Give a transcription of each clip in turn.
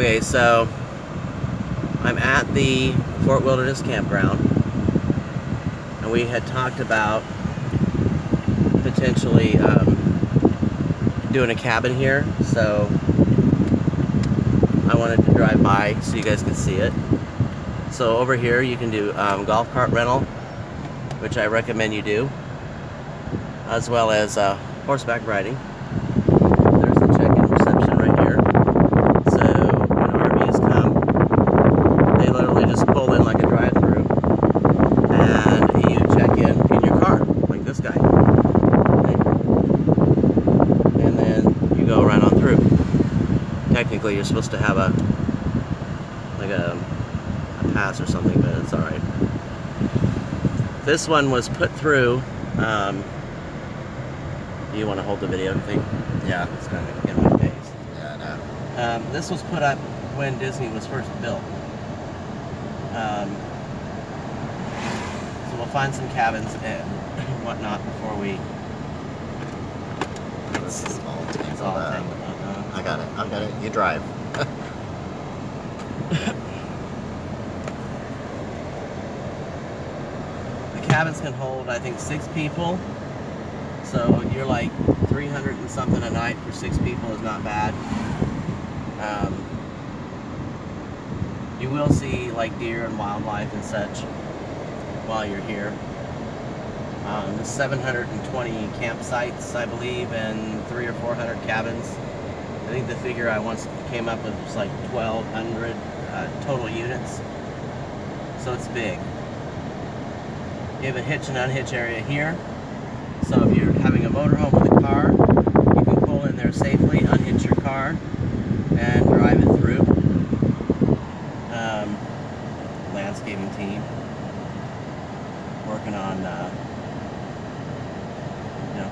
Okay, so I'm at the Fort Wilderness Campground, and we had talked about potentially doing a cabin here, so I wanted to drive by so you guys could see it. So over here you can do golf cart rental, which I recommend you do, as well as horseback riding. There's the check-in reception right here. So when RVs come, they literally just pull in like a drive-through, and you check in your car, like this guy. Okay. And then you go right on through. Technically, you're supposed to have a pass or something, but it's alright. This one was put through. You want to hold the video thing? Yeah, it's kind of in my face. Yeah, I know. This was put up when Disney was first built. So we'll find some cabins and whatnot before we. This is all tangled It's all up. tangled up. I got it. You drive. The cabins can hold, I think, 6 people. So you're like 300 and something a night for 6 people is not bad. You will see like deer and wildlife and such while you're here. There's 720 campsites, I believe, and 300 or 400 cabins. I think the figure I once came up with was like 1,200 total units. So it's big. You have a hitch and unhitch area here. So if you're having a motorhome with a car, you can pull in there safely, unhitch your car, and drive it through. Landscaping team working on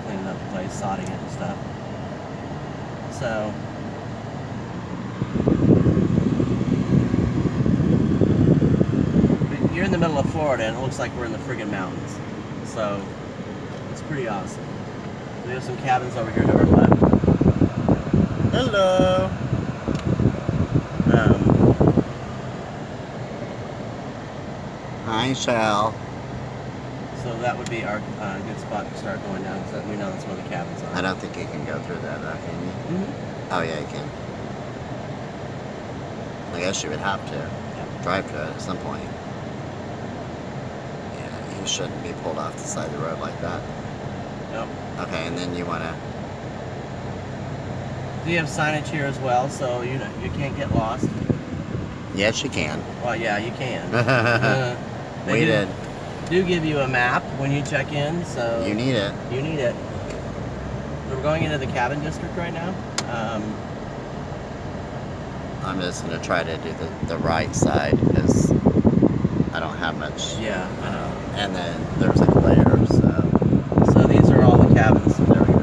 cleaning up the place, sodding it and stuff. So you're in the middle of Florida, and it looks like we're in the friggin' mountains. So it's pretty awesome. We have some cabins over here to our left. Hello. Hi, Shell. So that would be our good spot to start going down, because we know that's where the cabins are. I don't think you can go through that, though, can you? Mm-hmm. Oh, yeah, you can. I guess you would have to drive to it at some point. Yeah, you shouldn't be pulled off the side of the road like that. Nope. Okay, and then you want to... Do you have signage here as well, so you can't get lost? Yes, you can. Well, yeah, you can. We did. Do give you a map when you check in, so You need it. You need it. We're going into the cabin district right now. I'm just going to try to do the right side because I don't have much. Yeah, I know. And then there's a glare, so. So these are all the cabins. There we go.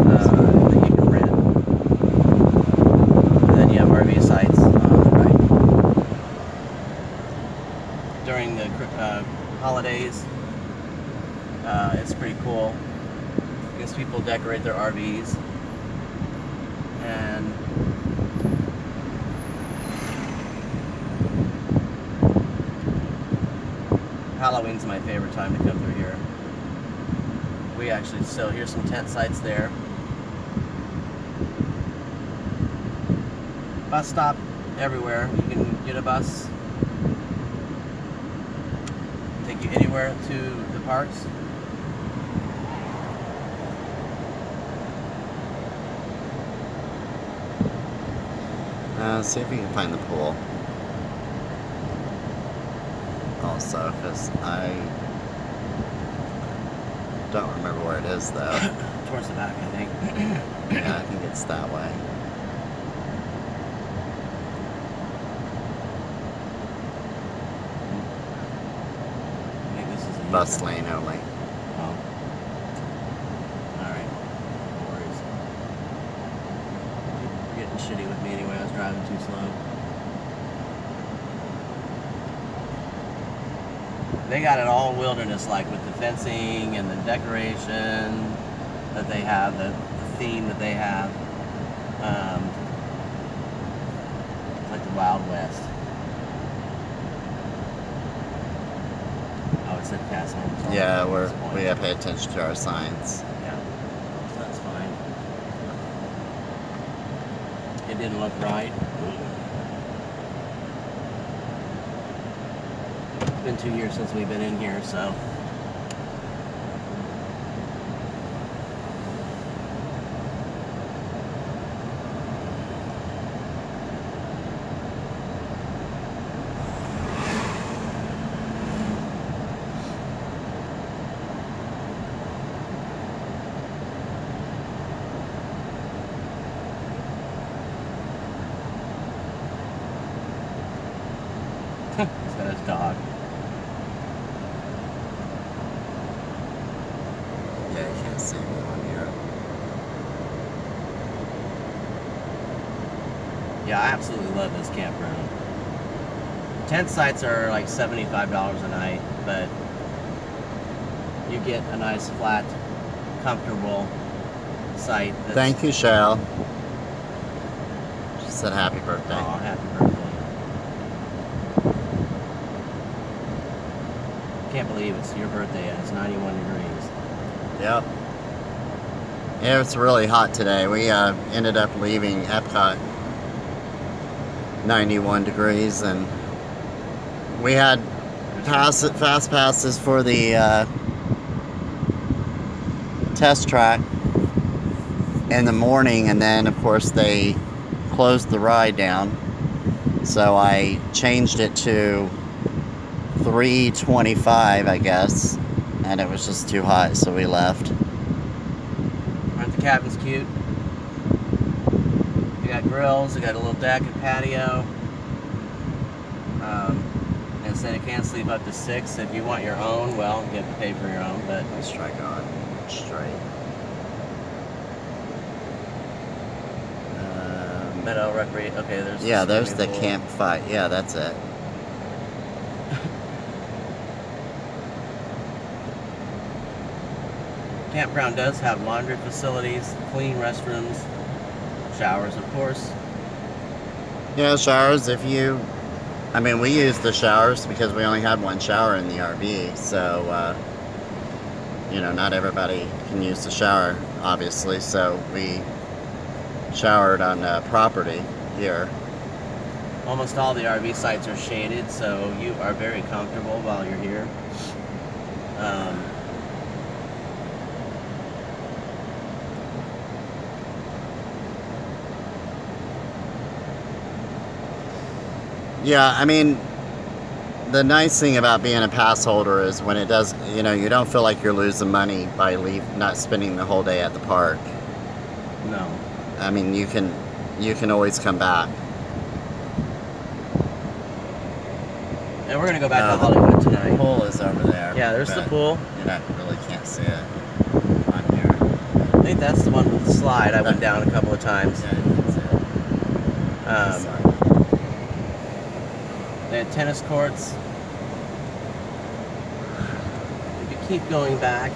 That you can rent. And then you have RV sites on the right. During the holidays, it's pretty cool because people decorate their RVs, and Halloween's my favorite time to come through here. We actually, so here's some tent sites there. Bus stop everywhere. You can get a bus, take you anywhere to the parks. See if we can find the pool. Also, because I don't remember where it is, though. Towards the back, I think. Yeah, I think it's that way. I think this is the Bus lane only. Oh. Alright. No worries. You're getting shitty with me anyway. I was driving too slow. They got it all wilderness, like with the fencing and the decoration that they have, the theme that they have. Like the Wild West. Oh, it's at past mandatory. Yeah, at this point. we have to pay attention to our signs. Yeah, so that's fine. It didn't look right. It's been 2 years since we've been in here, so. He's got his dog. Yeah, you can't see me on here. Yeah, I absolutely love this campground. Tent sites are like $75 a night, but you get a nice, flat, comfortable site. Thank you, Cheryl. She said happy birthday. Oh, happy birthday. Can't believe it's your birthday and it's 91 degrees. Yep. Yeah, it's really hot today. We ended up leaving Epcot 91 degrees, and we had fast passes for the test track in the morning, and then of course they closed the ride down, so I changed it to 3:25, I guess, and it was just too hot, so we left. Aren't the cabins cute? They got grills, they got a little deck and patio. And it said it can sleep up to 6. If you want your own, well, you have to pay for your own, but Let's try going straight. Meadow Recreate. Okay, there's Yeah, there's the swimming pool. campfire. Yeah, that's it. Campground does have laundry facilities, clean restrooms, showers, of course. Yeah, showers, if you... I mean, we used the showers because we only had one shower in the RV, so, you know, not everybody can use the shower, obviously, so we showered on property here. Almost all the RV sites are shaded, so you are very comfortable while you're here. Yeah, I mean, the nice thing about being a pass holder is when it does, you know, you don't feel like you're losing money by not spending the whole day at the park. No. I mean, you can always come back. And we're gonna go back to Hollywood The tonight. pool is over there. Yeah, there's the but pool. You really can't see it on here. I think that's the one with the slide. I went down a couple of times. Yeah, you can see it. Sorry. They had tennis courts. If you keep going back,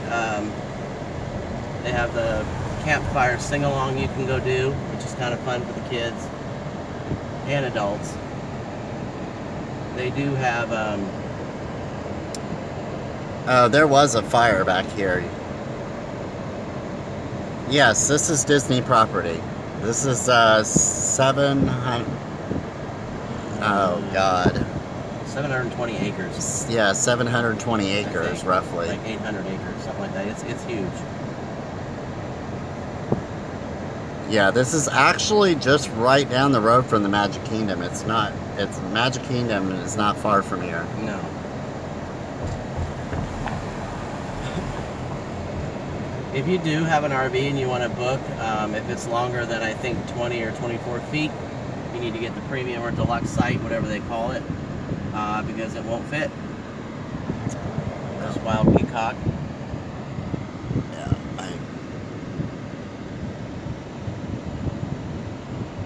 they have the campfire sing-along you can go do, which is kind of fun for the kids and adults. They do have there was a fire back here. Yes, this is Disney property. This is 700. Oh God. 720 acres. Yeah, 720 acres, think, roughly. Like 800 acres, something like that. It's huge. Yeah, this is actually just right down the road from the Magic Kingdom. It's Magic Kingdom is not far from here. No. If you do have an RV and you want to book, if it's longer than I think 20 or 24 feet, you need to get the premium or deluxe site, whatever they call it, because it won't fit. There's Wild Peacock. Yeah,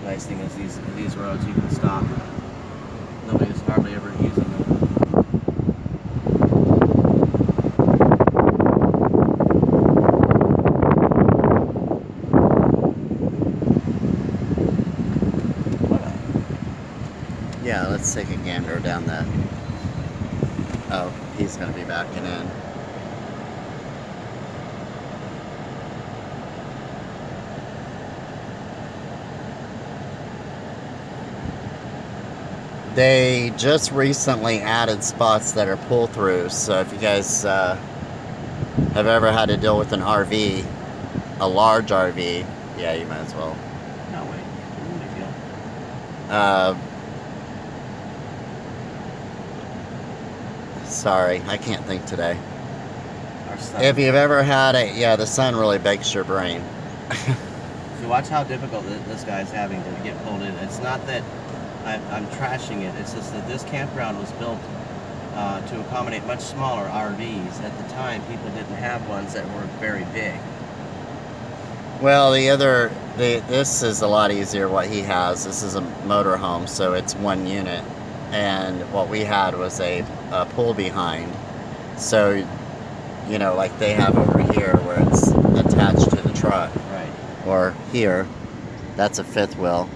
Nice thing is these roads you can stop. Nobody's hardly ever using them. Yeah, let's take a gander down the... Oh, he's going to be backing in. They just recently added spots that are pull-throughs, so if you guys have ever had to deal with an RV, a large RV, yeah, you might as well. No, wait. No big deal. Sorry, I can't think today. Our son. If you've ever had a... Yeah, the sun really bakes your brain. So watch how difficult this guy's having to get pulled in. It's not that I'm trashing it. It's just that this campground was built to accommodate much smaller RVs. At the time, people didn't have ones that were very big. Well, this is a lot easier what he has. This is a motorhome, so it's one unit. And what we had was a pull behind. So, you know, like they have over here where it's attached to the truck. Right. Or here, that's a fifth wheel.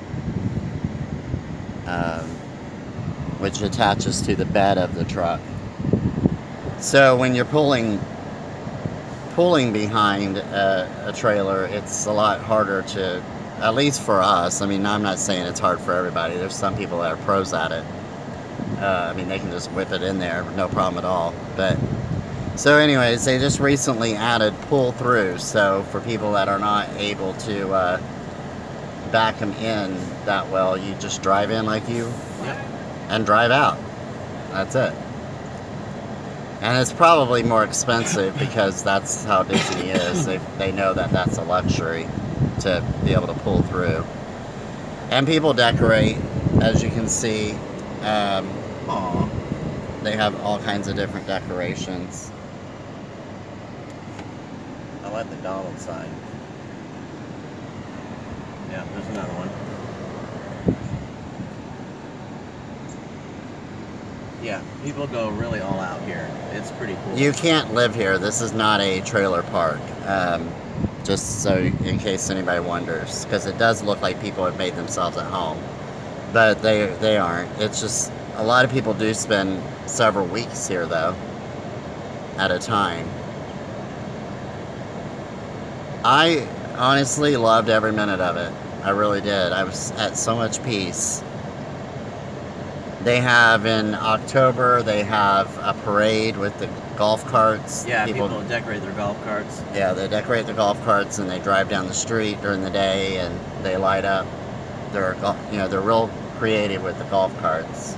Which attaches to the bed of the truck. So when you're pulling behind a trailer, it's a lot harder to, at least for us. I mean, I'm not saying it's hard for everybody. There's some people that are pros at it. I mean, they can just whip it in there, no problem at all. But so anyways, they just recently added pull through. So for people that are not able to back them in that well, you just drive in like you. Yep. And drive out. That's it. And it's probably more expensive because that's how Disney is. They know that that's a luxury to be able to pull through. And people decorate, as you can see. Aw. They have all kinds of different decorations. I like the Donald sign. Yeah, there's another one. Yeah, people go really all out here. It's pretty cool. You can't live here. This is not a trailer park. Just so in case anybody wonders, because it does look like people have made themselves at home, but they aren't. It's just a lot of people do spend several weeks here though, at a time. I honestly loved every minute of it. I really did. I was at so much peace. They have in October, they have a parade with the golf carts. Yeah, people decorate their golf carts. Yeah, they decorate the golf carts and they drive down the street during the day and they light up. They're real creative with the golf carts.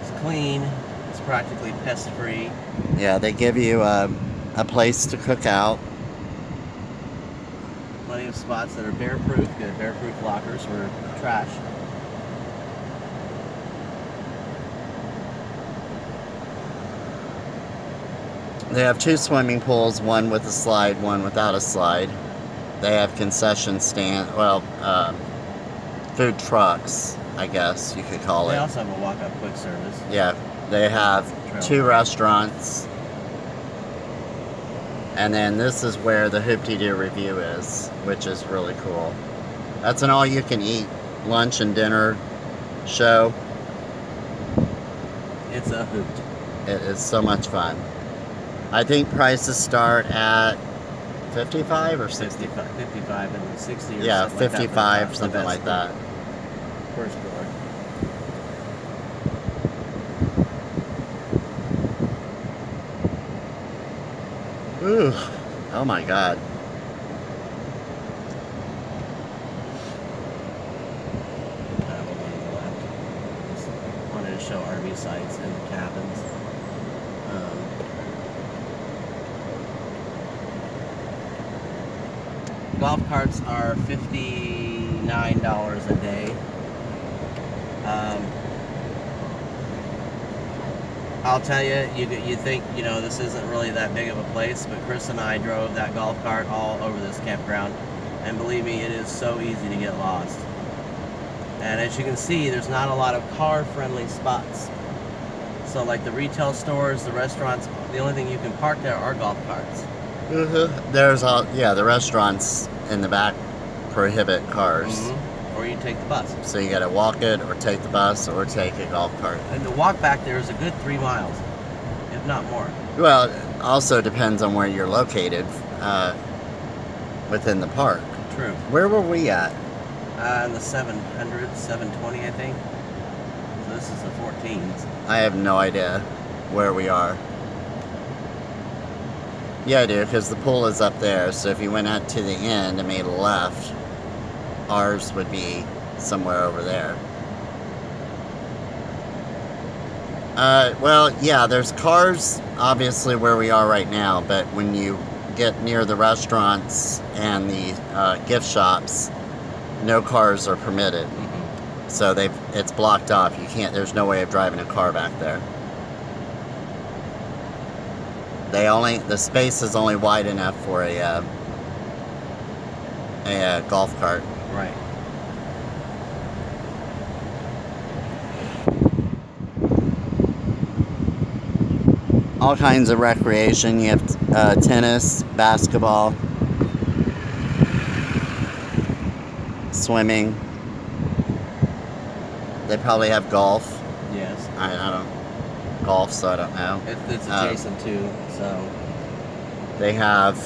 It's clean. It's practically pest free. Yeah, they give you a place to cook out. Plenty of spots that are bear proof. Good bear proof lockers for trash. They have 2 swimming pools, one with a slide, one without a slide. They have concession stand, food trucks, I guess you could call it. They also have a walk-up quick service. Yeah, they have 2 restaurants. And then this is where the Hoop-Dee-Doo review is, which is really cool. That's an all-you-can-eat lunch and dinner show. It's a hoot. It is so much fun. I think prices start at 55 or 60. 55 and 60 or Yeah, something 55, like that. something like that. First floor. Ooh, oh my God. Just wanted to show RV sites and the cabins. Golf carts are $59 a day. I'll tell you, you think, this isn't really that big of a place, but Chris and I drove that golf cart all over this campground, and believe me, it is so easy to get lost. And as you can see, there's not a lot of car-friendly spots. So like the retail stores, the restaurants, the only thing you can park there are golf carts. There's the restaurants in the back prohibit cars. or you take the bus. So you gotta walk it, or take the bus, or take a golf cart. And the walk back there is a good 3 miles, if not more. Well, it also depends on where you're located within the park. True. Where were we at? In the 700, 720, I think. So this is the 14s. I have no idea where we are. Yeah, I do, because the pool is up there. So if you went out to the end and made a left, ours would be somewhere over there. Well, yeah, there's cars obviously where we are right now, but when you get near the restaurants and the gift shops, no cars are permitted. Mm-hmm. So it's blocked off. You can't. There's no way of driving a car back there. The space is only wide enough for a golf cart. Right. All kinds of recreation. You have tennis, basketball, swimming. They probably have golf. Yes. I don't golf, so I don't know. It's adjacent to, so. They have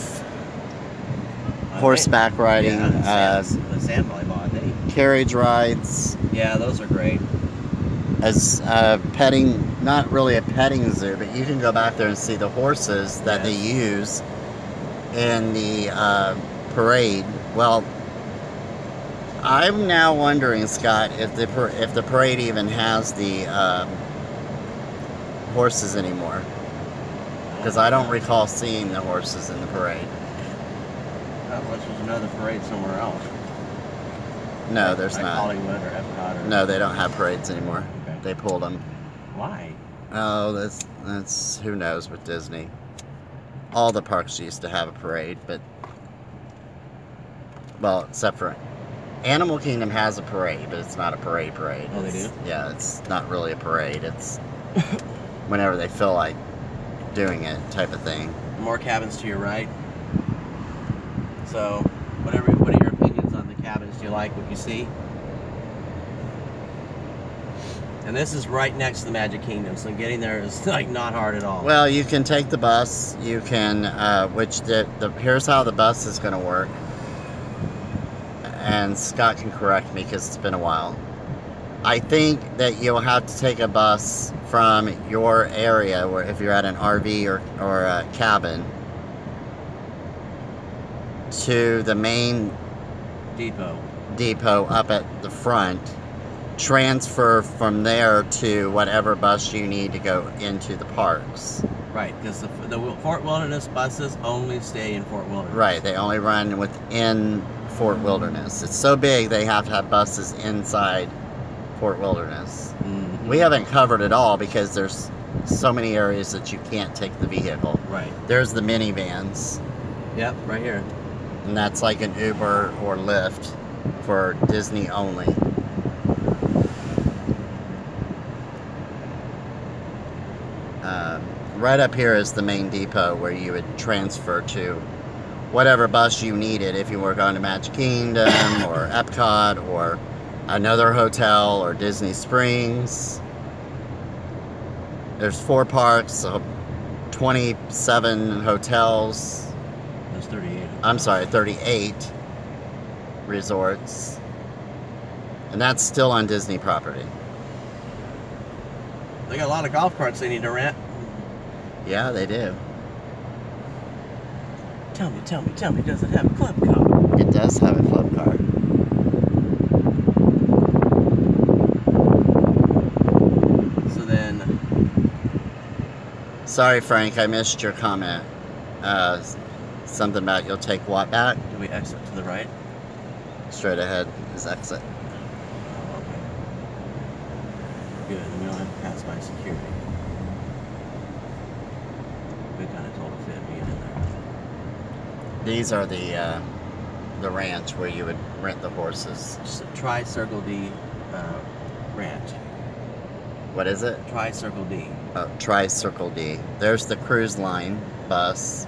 horseback riding, the sand volleyball, I think. carriage rides. Yeah, those are great. As petting, not really a petting zoo, but you can go back there and see the horses that they use in the parade. Well, I'm now wondering, Scott, if the parade even has the horses anymore, because I don't recall seeing the horses in the parade. Unless there's another parade somewhere else. No, there's like not. Hollywood or Epcot or. No, they don't have parades anymore. Okay. They pulled them. Why? Oh, that's who knows with Disney. All the parks used to have a parade, but well, except for Animal Kingdom has a parade, but it's not a parade. Oh, they do? Yeah, it's not really a parade. It's whenever they feel like doing it, type of thing. More cabins to your right. So, what are your opinions on the cabins? Do you like what you see? And this is right next to the Magic Kingdom, so getting there is like not hard at all. Well, you can take the bus. You can, here's how the bus is going to work. And Scott can correct me because it's been a while. I think that you'll have to take a bus from your area, where if you're at an RV or a cabin, to the main depot up at the front, transfer from there to whatever bus you need to go into the parks. Right, because the Fort Wilderness buses only stay in Fort Wilderness. Right, they only run within Fort Wilderness. It's so big they have to have buses inside Fort Wilderness. Mm-hmm. We haven't covered it all because there's so many areas that you can't take the vehicle. Right. There's the minivans. Yep, right here. And that's like an Uber or Lyft for Disney only. Right up here is the main depot where you would transfer to whatever bus you needed if you were going to Magic Kingdom or Epcot or another hotel or Disney Springs. There's 4 parks, so 27 hotels. There's 38. I'm sorry, 38 resorts. And that's still on Disney property. They got a lot of golf carts they need to rent. Yeah, they do. Tell me, does it have a club car? It does have a club car. So then... Sorry, Frank, I missed your comment. Something about you'll take what back? Do we exit to the right? Straight ahead is exit. Oh, okay. Good, and we don't have to pass by security. We kind of told a fib to get in there. These are the ranch where you would rent the horses. Try Circle D ranch. What is it? Try Circle D. Oh, try Circle D. There's the cruise line bus.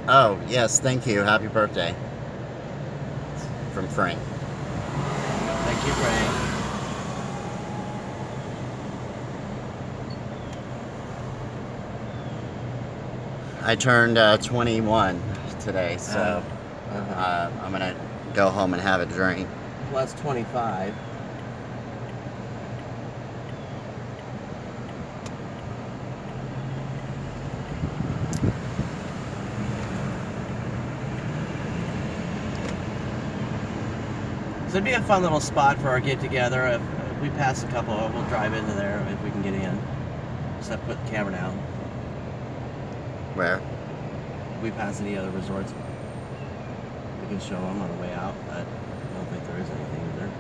Oh, yes, thank you. Happy birthday. from Frank. Thank you, Frank. I turned 21 today, so I'm gonna go home and have a drink. Plus 25. So it'd be a fun little spot for our get together. If we pass a couple, we'll drive into there if we can get in. Just have to put the camera down. Where? If we pass any other resorts, we can show them on the way out, but I don't think there is anything in there.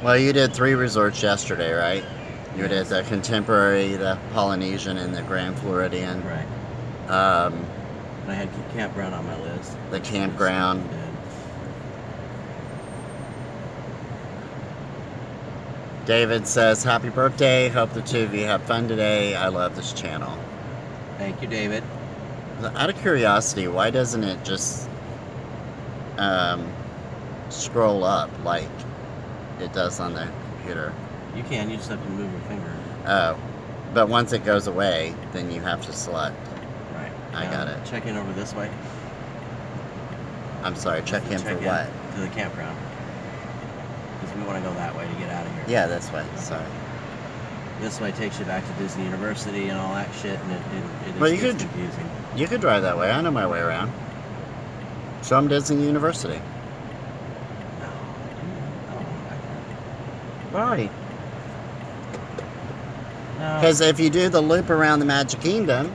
Well, you did 3 resorts yesterday, right? You did the Contemporary, the Polynesian, and the Grand Floridian. Right. I had Campground on my list. The Campground. David says, happy birthday. Hope the two of you have fun today. I love this channel. Thank you, David. Out of curiosity, why doesn't it just scroll up like it does on the computer? You can, you just have to move your finger. Oh, but once it goes away, then you have to select. Right. I got it. Check in over this way. I'm sorry, check in for what? To the campground. Because we want to go that way to get out of here. Yeah, this way, sorry. This way takes you back to Disney University and all that shit, and it Well, is confusing. You could drive that way. I know my way around. Show them Disney University. Why? Because if you do the loop around the Magic Kingdom.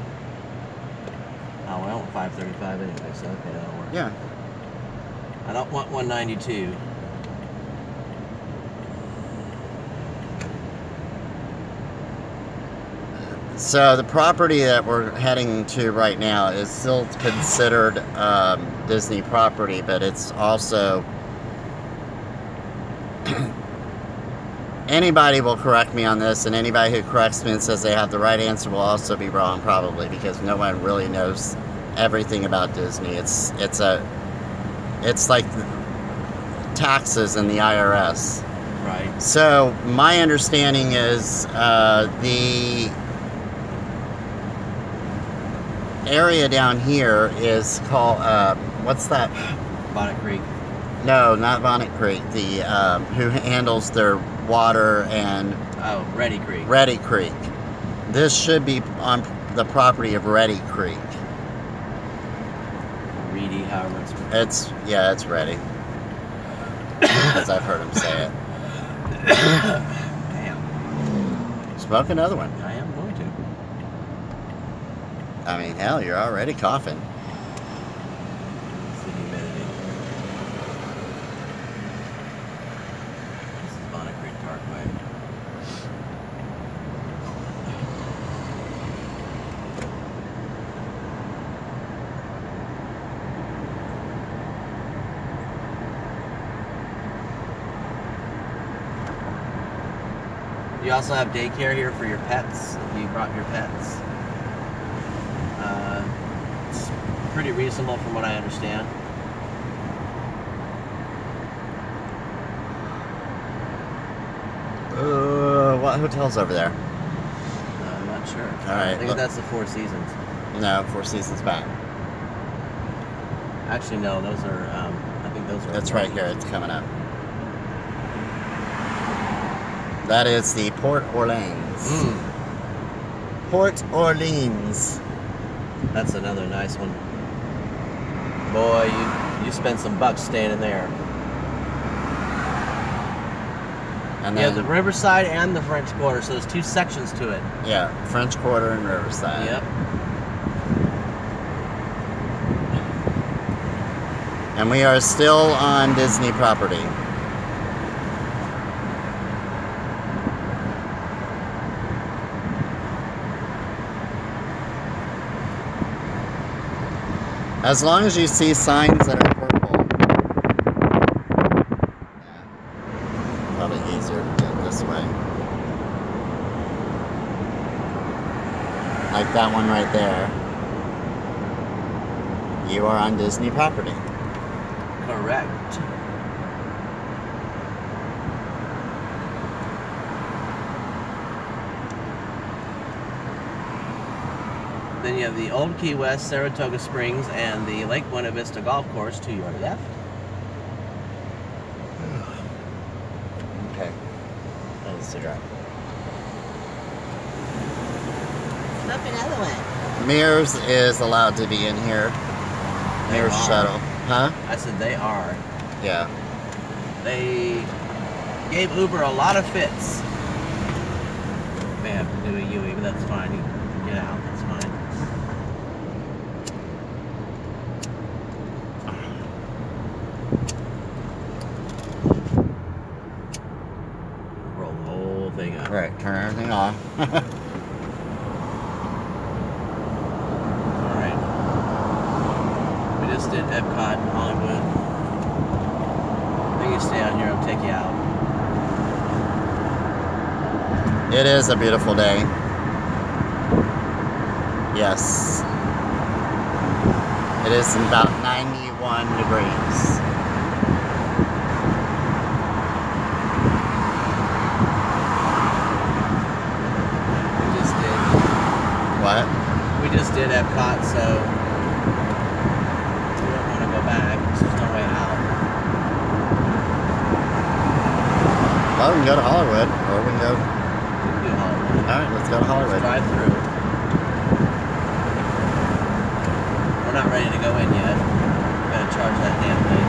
Oh, well, 535 anyway, so okay, that'll work. Yeah. I don't want 192. So the property that we're heading to right now is still considered Disney property, but it's also anybody will correct me on this, and anybody who corrects me and says they have the right answer will also be wrong, probably, because no one really knows everything about Disney. It's like taxes and the IRS. Right. So my understanding is the area down here is called what's that? Bonnet Creek. No, not Bonnet Creek. The who handles their water and Ready Creek. Ready Creek. This should be on the property of Ready Creek. Reedy, however it's Ready. Because I've heard him say it. Damn. Smoke another one. I am going to. I mean, hell, you're already coughing. It's the humidity. This is Bonnet Creek Parkway. You also have daycare here for your pets, if you brought your pets. It's pretty reasonable from what I understand. What hotel's over there? I'm not sure. All right, I think look. that's the Four Seasons. No, Four Seasons back. Actually, no, those are, I think those are... That's right here. It's coming up. That is the Port Orleans. Port Orleans. That's another nice one. Boy, you spent some bucks staying in there. And You then, have the Riverside and the French Quarter, so there's two sections to it. yeah, French Quarter and Riverside. Yep. And we are still on Disney property. As long as you see signs that are purple. Yeah. Probably easier to get this way. like that one right there, you are on Disney property. Correct. Then you have the Old Key West, Saratoga Springs, and the Lake Buena Vista Golf Course to your left. Okay. That's a cigarette. Up another one. Mears is allowed to be in here. Mears shuttle. Huh? I said they are. Yeah. They gave Uber a lot of fits. May have to do a UE, but that's fine. You can get out, that's fine. Roll the whole thing up. Right, turn everything off. Alright. We just did Epcot, Hollywood. I think you stay out here, I'll take you out. It is a beautiful day. Yes. It is about 91 degrees. We just did. What? We just did Epcot, so we don't want to go back. There's no way out. Well, we can go to Hollywood, or we can go... We can do Hollywood. Alright, let's go to Hollywood. Let's drive through. We're not ready to go in yet. We're going to charge that damn thing.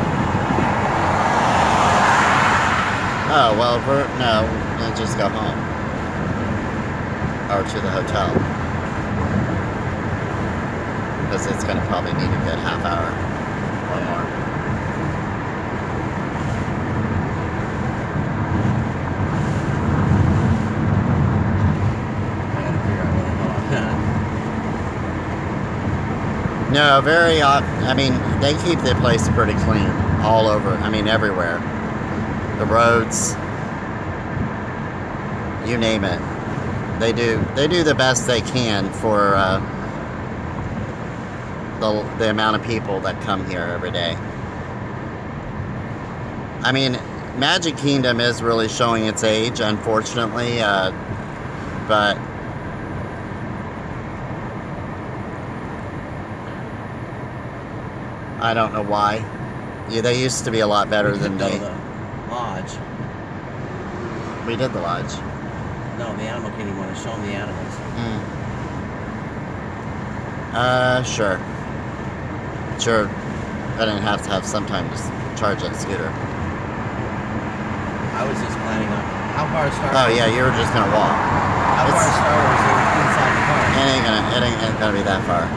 Oh, well, we'll just go home. Or to the hotel. Because it's going to probably need a good half hour or more. I got to figure out what the hell I'm doing. No, very odd. I mean, they keep the place pretty clean all over. I mean, everywhere. The roads, you name it. They do the best they can for the amount of people that come here every day. I mean, Magic Kingdom is really showing its age, unfortunately, but I don't know why. Yeah, they used to be a lot better than they. The lodge. We did the lodge. No, the animal kingdom want to show them the animals. Sure. Sure. I didn't have to have some time to charge that scooter. I was just planning on how far is Star Wars? Oh yeah, you were just gonna walk. How far is Star Wars inside the park? It ain't gonna be that far.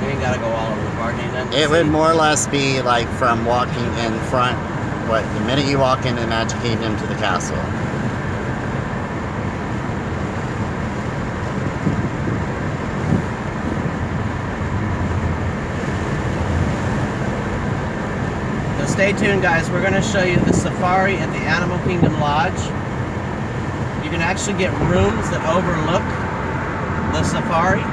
We ain't gotta go all over the park, ain't that? It would more or less be like from walking in front, the minute you walk into Magic Kingdom to the castle. So stay tuned, guys. We're going to show you the safari at the Animal Kingdom Lodge. You can actually get rooms that overlook the safari.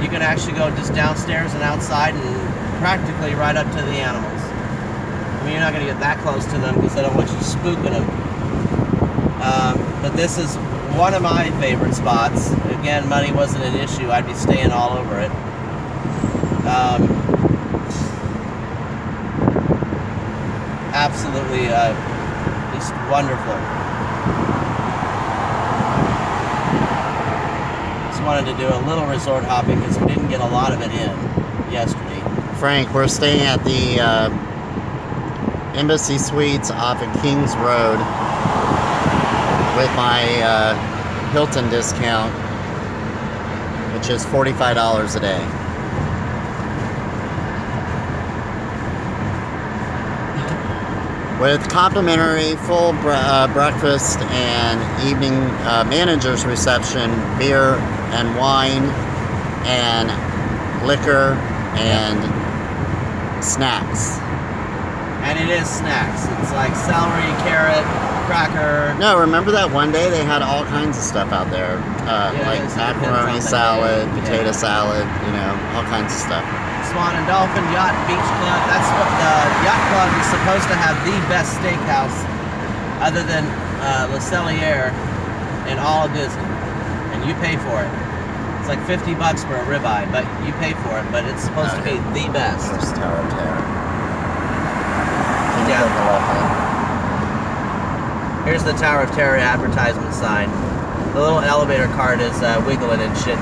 You can actually go just downstairs and outside and practically right up to the animals. I mean, you're not going to get that close to them because I don't want you spooking them. But this is one of my favorite spots. Again, money wasn't an issue. I'd be staying all over it. Absolutely just wonderful. Just wanted to do a little resort hopping because we didn't get a lot of it in yesterday. Frank, we're staying at the Embassy Suites off of Kings Road with my Hilton discount, which is $45 a day. With complimentary full breakfast and evening manager's reception, beer and wine and liquor and snacks. And it is snacks. It's like celery, carrot, cracker. No, remember that one day they had all kinds of stuff out there, like it depends macaroni on the salad, day. potato Yeah. salad, you know, all kinds of stuff. Swan and Dolphin Yacht Beach Club. That's what the yacht club is supposed to have, the best steakhouse other than Le Cellier in all of Disney, and you pay for it. It's like $50 for a ribeye, but you pay for it. But it's supposed to be the best. There's Tower of Terror. Yeah. Can you go left lane? Here's the Tower of Terror advertisement sign. The little elevator cart is wiggling and shit.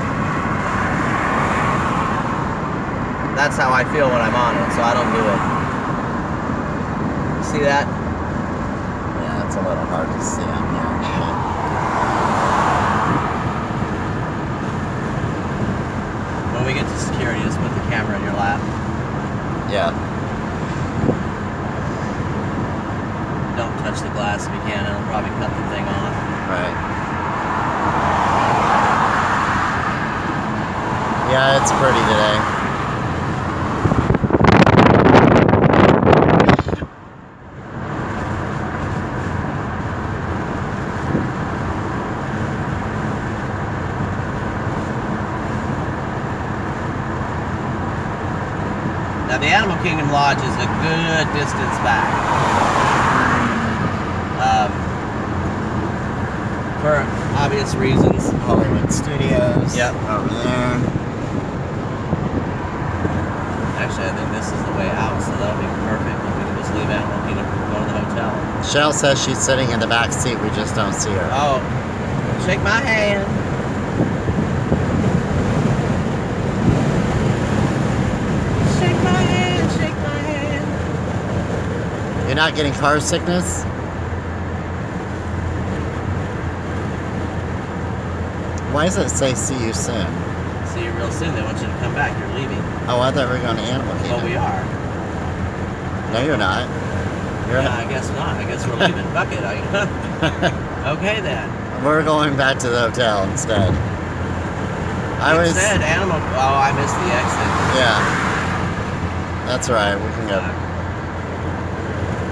That's how I feel when I'm on it, so I don't do it. See that? Yeah, it's a little hard to see on here. When we get to security, just put the camera in your lap. Yeah. Don't touch the glass if you can, it'll probably cut the thing off. Right. Yeah, it's pretty today. Now the Animal Kingdom Lodge is a good distance back. For obvious reasons. Hollywood Studios. Yep. Over there. Actually, I think this is the way out, so that'll be perfect. We can just leave Animal Kingdom and go to the hotel. Shell says she's sitting in the back seat. We just don't see her. Oh, shake my hand. Shake my hand, shake my hand. You're not getting car sickness? Why does it say see you soon? See you real soon. They want you to come back. You're leaving. Oh, I thought we were going to Animal Kingdom. Well, we are. No, you're not. You're I guess not. I guess we're leaving. Fuck it. Okay then. We're going back to the hotel instead. It said Animal. Oh, I missed the exit. Yeah. That's right. We can go.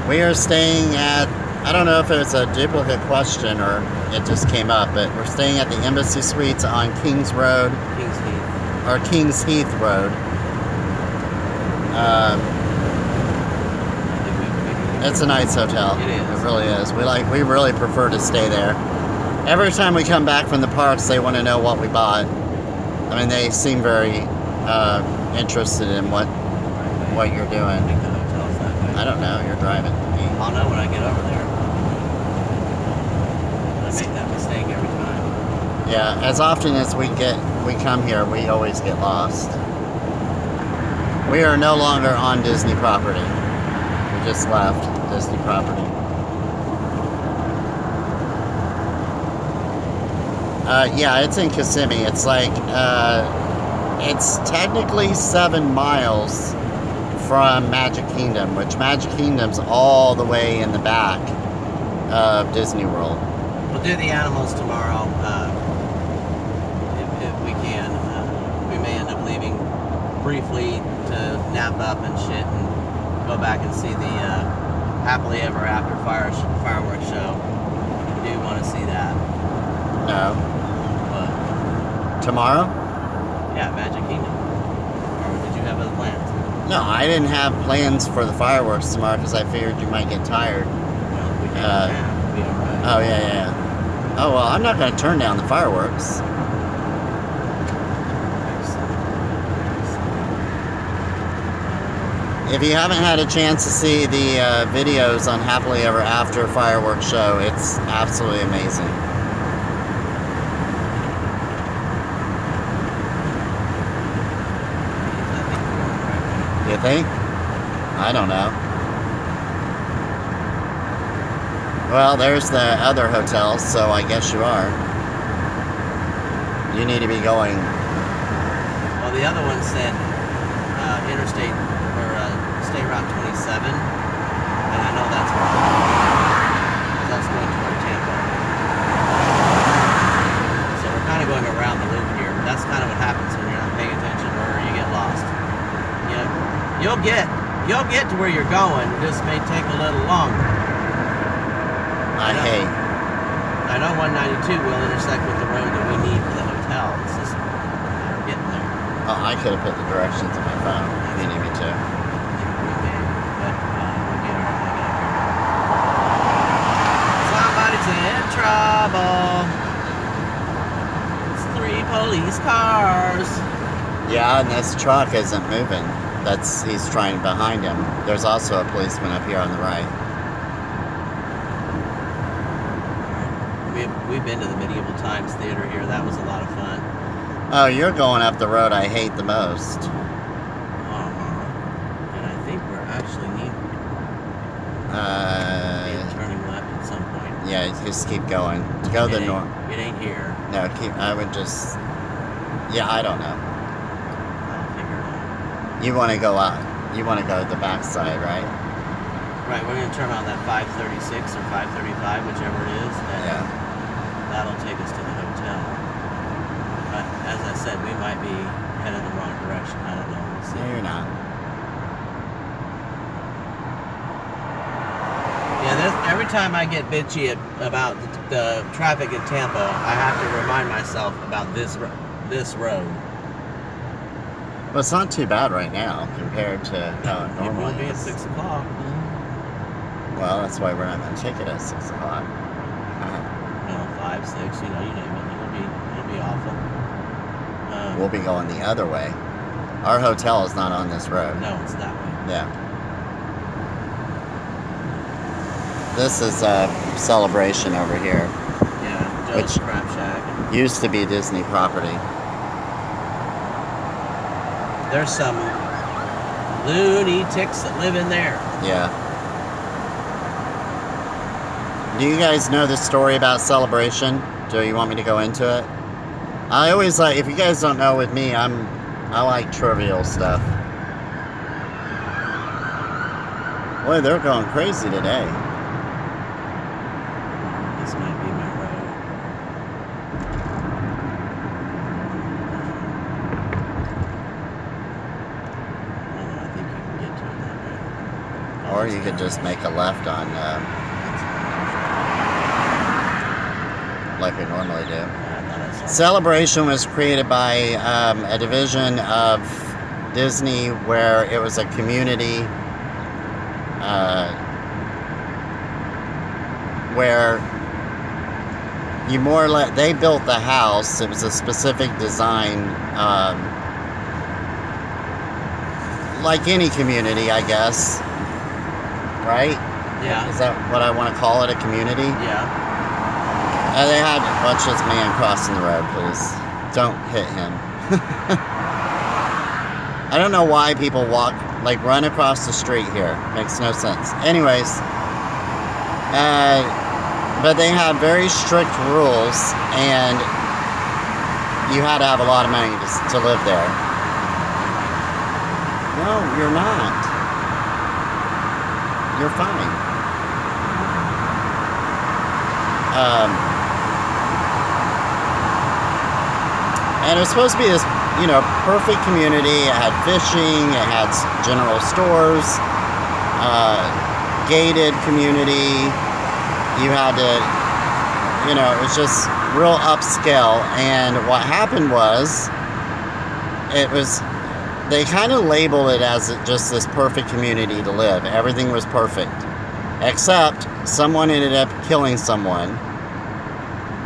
We are staying at, I don't know if it's a duplicate question or it just came up, but we're staying at the Embassy Suites on Kings Road, Kings Heath. or Kings Heath Road. It's a nice hotel. It is. It really is. We really prefer to stay there. Every time we come back from the parks, they want to know what we bought. I mean, they seem very interested in what you're I doing. think the hotel's that way. I don't know. You're driving. I'll know when I get over there. I make that mistake every time. Yeah, as often as we come here, we always get lost. We are no longer on Disney property. We just left Disney property. Yeah, it's in Kissimmee. It's like, it's technically 7 miles from Magic Kingdom, which Magic Kingdom's all the way in the back of Disney World. We'll do the animals tomorrow, if we can. We may end up leaving briefly to nap up and shit and go back and see the Happily Ever After fireworks show. We do want to see that. No. But, Tomorrow? yeah, Magic Kingdom. Or did you have other plans? No, I didn't have plans for the fireworks tomorrow because I figured you might get tired. Well, we can nap. We'll be alright. Oh, yeah. Oh, well, I'm not going to turn down the fireworks. If you haven't had a chance to see the videos on Happily Ever After fireworks show, it's absolutely amazing. You think? I don't know. Well, there's the other hotel, so I guess you are. You need to be going. Well, the other one said interstate or state route 27, and I know that's wrong. That's going toward Tampa. So we're kind of going around the loop here. That's kind of what happens when you're not paying attention or you get lost. You know, you'll get to where you're going. It just may take a little longer. I hey. I know 192 will intersect with the road that we need for the hotel. It's just a matter of getting there. Oh, I could have put the directions on my phone if you need me to. We may, but we'll get everything up here. Somebody's in trouble. It's 3 police cars. Yeah, and this truck isn't moving. He's trying behind him. There's also a policeman up here on the right. We've been to the Medieval Times Theater here. That was a lot of fun. Oh, you're going up the road I hate the most. And I think we're actually turning left at some point. Yeah, just keep going. Go the north. It ain't here. No, I would just. Yeah, I don't know. I'll figure it out. You want to go out. You want to go to the back side, right? Right, we're going to turn on that 536 or 535, whichever it is. Yeah. That'll take us to the hotel. But as I said, we might be headed the wrong direction. I don't know. We'll see. No, you're not. Yeah, every time I get bitchy about the traffic in Tampa, I have to remind myself about this road. Well, it's not too bad right now compared to how it It normally will be at is. 6 o'clock. Well, that's why we're not going to take it at 6 o'clock. No, 5, 6, you name it. It'll be awful. We'll be going the other way. Our hotel is not on this road. No, it's that way. Yeah. This is a Celebration over here. Yeah, Joe's Crab Shack. Used to be Disney property. There's some loony ticks that live in there. Yeah. Do you guys know the story about Celebration? Do you want me to go into it? I always like, if you guys don't know with me, I like trivial stuff. Boy, they're going crazy today. This might be my road. I think you can get to it that way. Or you could just make a left on, like we normally do. Celebration was created by a division of Disney where it was a community where you more or less, they built the house. It was a specific design, like any community, I guess. Right? Yeah. Is that what I want to call it, a community? Yeah. They had, watch this man crossing the road, please. Don't hit him. I don't know why people run across the street here. Makes no sense. Anyways, but they had very strict rules, and you had to have a lot of money to live there. No, you're not. You're fine. And it was supposed to be this, perfect community. It had fishing, it had general stores, gated community. You had to, it was just real upscale. And what happened was, they kind of labeled it as just this perfect community to live. Everything was perfect. Except someone ended up killing someone.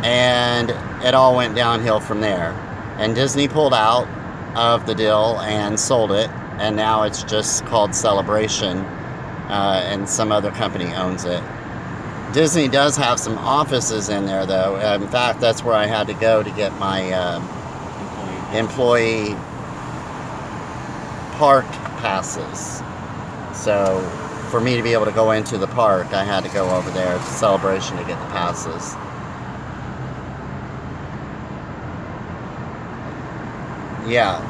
And it all went downhill from there. And Disney pulled out of the deal and sold it, and now it's just called Celebration, and some other company owns it. Disney does have some offices in there, though. In fact, that's where I had to go to get my employee park passes. So for me to be able to go into the park, I had to go over there to Celebration to get the passes. Yeah,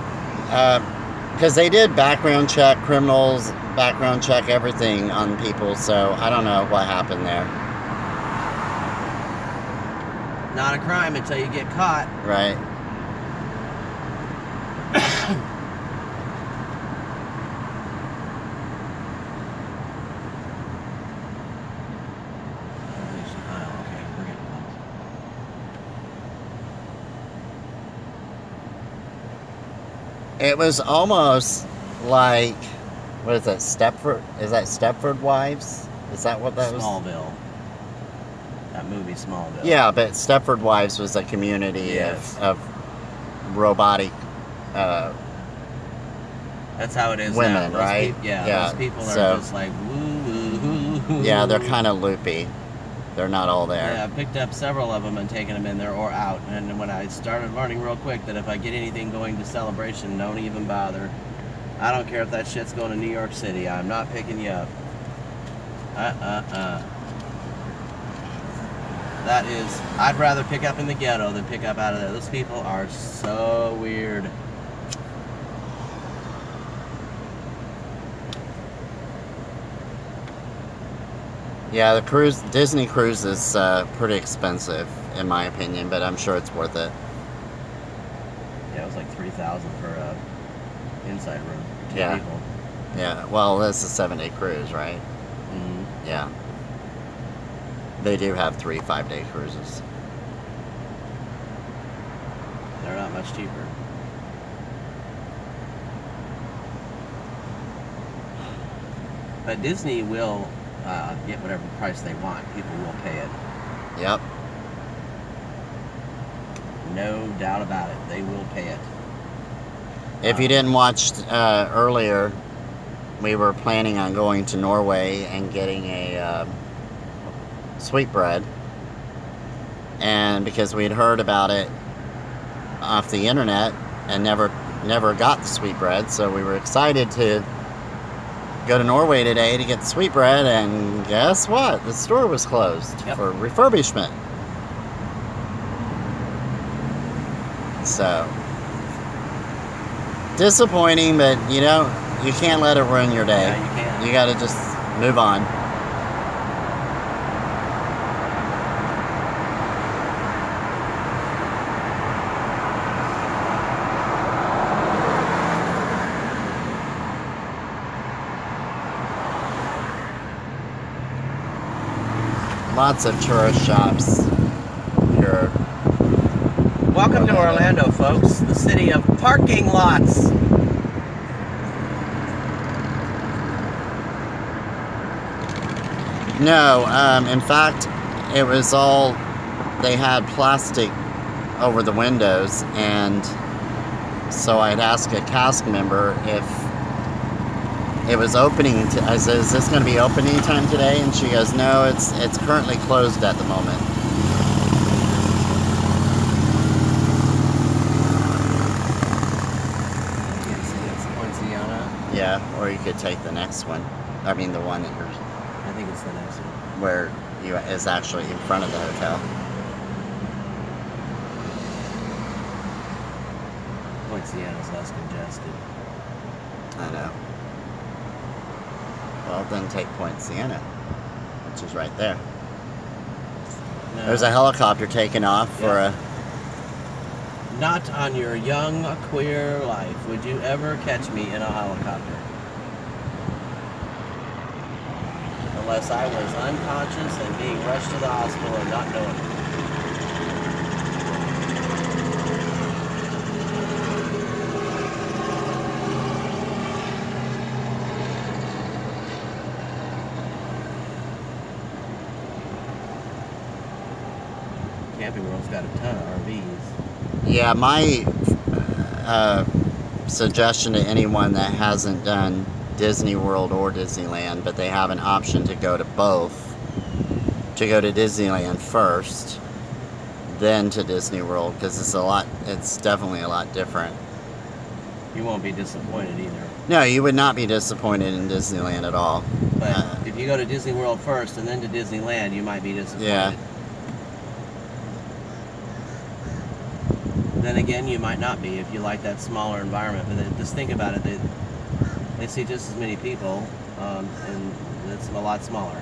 because they did background check criminals, background check everything on people, so I don't know what happened there. Not a crime until you get caught. Right. It was almost like, what is that, Stepford? Is that Stepford Wives? Is that what that was? Smallville. That movie Smallville. Yeah, but Stepford Wives was a community Yes. of robotic That's how it is women, now. right? Those people are so, just like woo woo woo woo. yeah, they're kind of loopy. They're not all there. Yeah, I picked up several of them and taken them in there or out. And when I started learning real quick that if I get anything going to Celebration, don't even bother. I don't care if that shit's going to New York City. I'm not picking you up. That is, I'd rather pick up in the ghetto than pick up out of there. Those people are so weird. Yeah, the Disney cruise is pretty expensive, in my opinion, but I'm sure it's worth it. Yeah, it was like $3,000 for a inside room. Two Yeah. people. Yeah, well, that's a 7-day cruise, right? Mm-hmm. Yeah. They do have 3 5-day cruises. They're not much cheaper. But Disney will get whatever price they want. People will pay it. Yep. No doubt about it. They will pay it. If you didn't watch earlier, we were planning on going to Norway and getting a sweetbread. And because we had heard about it off the internet and never got the sweetbread, so we were excited to go to Norway today to get the sweetbread, and guess what? The store was closed for refurbishment. So disappointing, but you can't let it ruin your day. Yeah, you can't. You gotta just move on. Lots of tourist shops here. Welcome to Orlando, folks, the city of parking lots. No, in fact, it was all, they had plastic over the windows, and so I'd ask a cast member if it was opening. I said, "Is this going to be open anytime today?" And she goes, "No, it's currently closed at the moment." Yeah, or you could take the next one. I mean, the one that you're. I think it's the next one. Where you is actually in front of the hotel. Point Sienna's less congested. I know. Well, then take Point Sienna, which is right there. No. There's a helicopter taking off for a. Not on your young, queer life would you ever catch me in a helicopter. Unless I was unconscious and being rushed to the hospital and not knowing it. Camping World's got a ton of RVs. Yeah, my suggestion to anyone that hasn't done Disney World or Disneyland, but they have an option to go to both, to go to Disneyland first, then to Disney World, because it's definitely a lot different. You won't be disappointed either. No, you would not be disappointed in Disneyland at all. But if you go to Disney World first and then to Disneyland, you might be disappointed. Yeah. Then again, you might not be if you like that smaller environment. But just think about it. They see just as many people, and it's a lot smaller.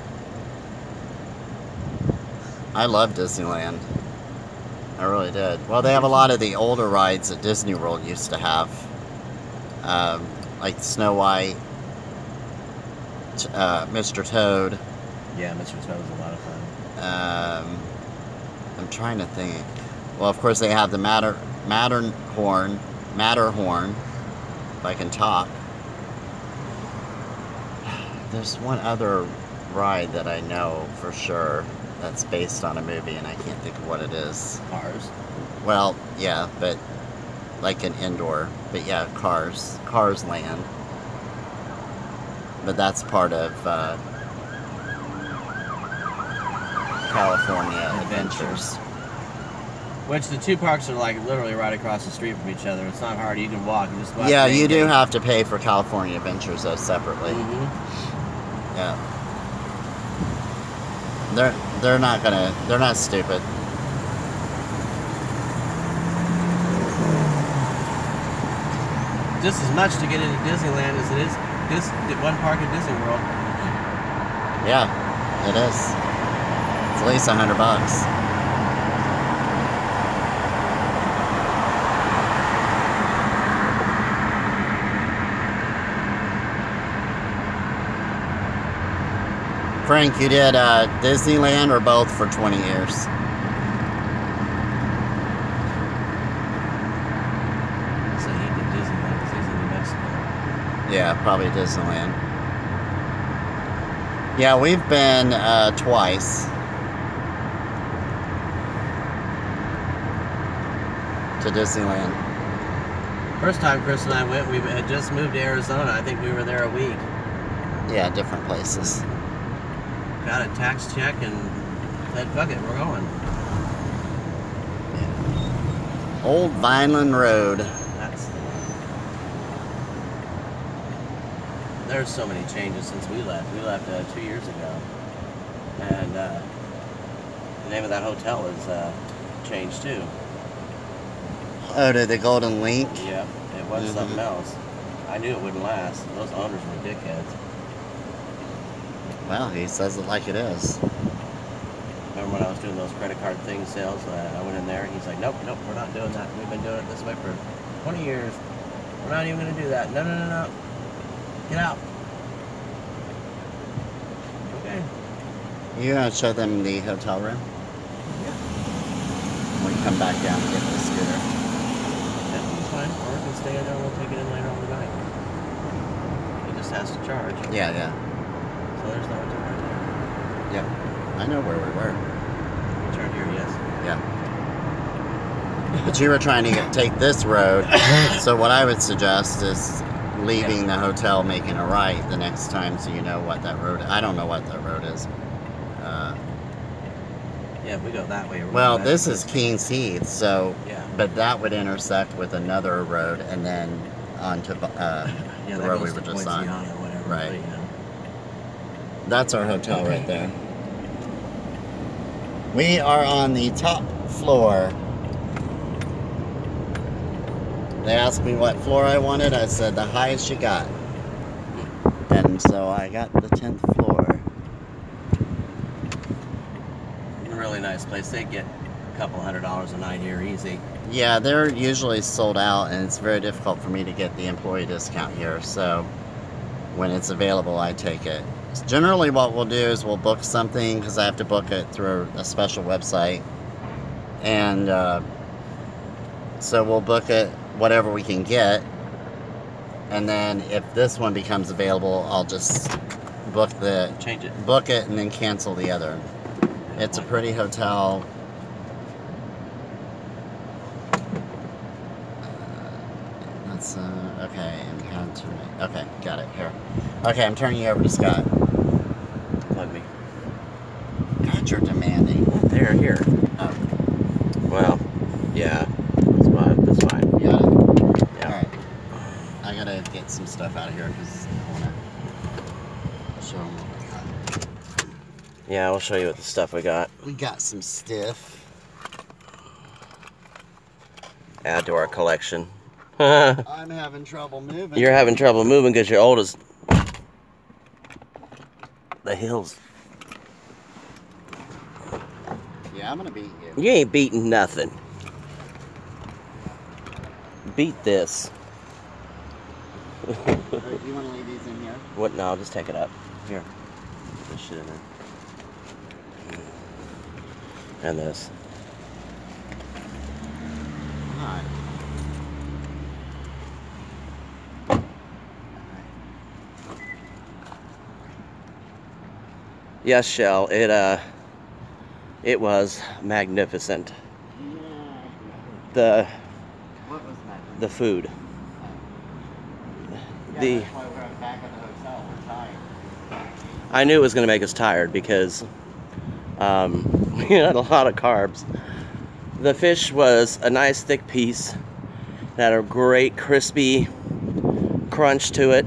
I love Disneyland. I really did. Well, they have a lot of the older rides that Disney World used to have. Like Snow White, Mr. Toad. Yeah, Mr. Toad was a lot of fun. I'm trying to think. Well, of course, they have the Matterhorn, if I can talk. There's one other ride that I know for sure that's based on a movie, and I can't think of what it is. Cars. Well, yeah, but like an indoor. But yeah, Cars Land. But that's part of California Adventures. Which the two parks are like literally right across the street from each other. It's not hard. You can walk. You just go out Yeah, the main you do gate. have to pay for California Adventures though separately. Yeah. They're not stupid. Just as much to get into Disneyland as it is this one park at Disney World. Yeah, it is. It's at least $100. Frank, you did Disneyland or both for 20 years? So he did Disneyland because he's in New Mexico. Yeah, probably Disneyland. Yeah, we've been twice to Disneyland. First time Chris and I went, we had just moved to Arizona. I think we were there a week. Yeah, different places. Got a tax check and said, fuck it, we're going. Old Vineland Road. There's so many changes since we left. We left 2 years ago. And the name of that hotel is changed too. Oh, to the Golden Link? Yeah, it was something else. I knew it wouldn't last. Those owners were dickheads. Well, he says it like it is. Remember when I was doing those credit card thing sales? I went in there and he's like, nope, we're not doing that. We've been doing it this way for 20 years. We're not even going to do that. No. Get out. Okay. You gonna show them the hotel room? Yeah. We come back down and get the scooter. Yeah, that's fine. Or we can stay in there and we'll take it in later on tonight. He just has to charge. Yeah. So there's no hotel right there. Yep. I know where we were. You turned here, yes. Yeah. But you were trying to take this road. So what I would suggest is leaving the hotel, making a right the next time, so you know what that road. I don't know what that road is. Yeah, if we go that way. Well, this is Kings Heath, so. Yeah. But that would intersect with another road, and then onto the road we were just on. Or whatever, Right. but, you know. That's our hotel right there. We are on the top floor. They asked me what floor I wanted. I said the highest you got. And so I got the 10th floor. Really nice place. They get a couple $100 a night here, easy. Yeah, they're usually sold out, and it's very difficult for me to get the employee discount here. So when it's available, I take it. Generally what we'll do is we'll book something, because I have to book it through a special website. And so we'll book it whatever we can get, and then if this one becomes available, I'll just book it and then cancel the other. It's a pretty hotel. That's okay. Okay, got it here. Okay, I'm turning you over to Scott. Plug me. God, you're demanding. There, here. Oh, Well, yeah. That's fine. you got it. Yeah. All right. I gotta get some stuff out of here because I wanna show them what we got. Yeah, we'll show you what the stuff we got. We got some stiff. Add to our collection. I'm having trouble moving. You're having trouble moving because you're old as the hills. Yeah, I'm gonna beat you. You ain't beating nothing. Beat this. Do you want to leave these in here? What? No, I'll just take it up. Here. Put this shit in there. And this. Hi. Yes, Shell. It was magnificent. The What was that? the food. Yeah, The that's why we're back at the hotel. We're tired. I knew it was going to make us tired because we had a lot of carbs. The fish was a nice thick piece. It had a great crispy crunch to it,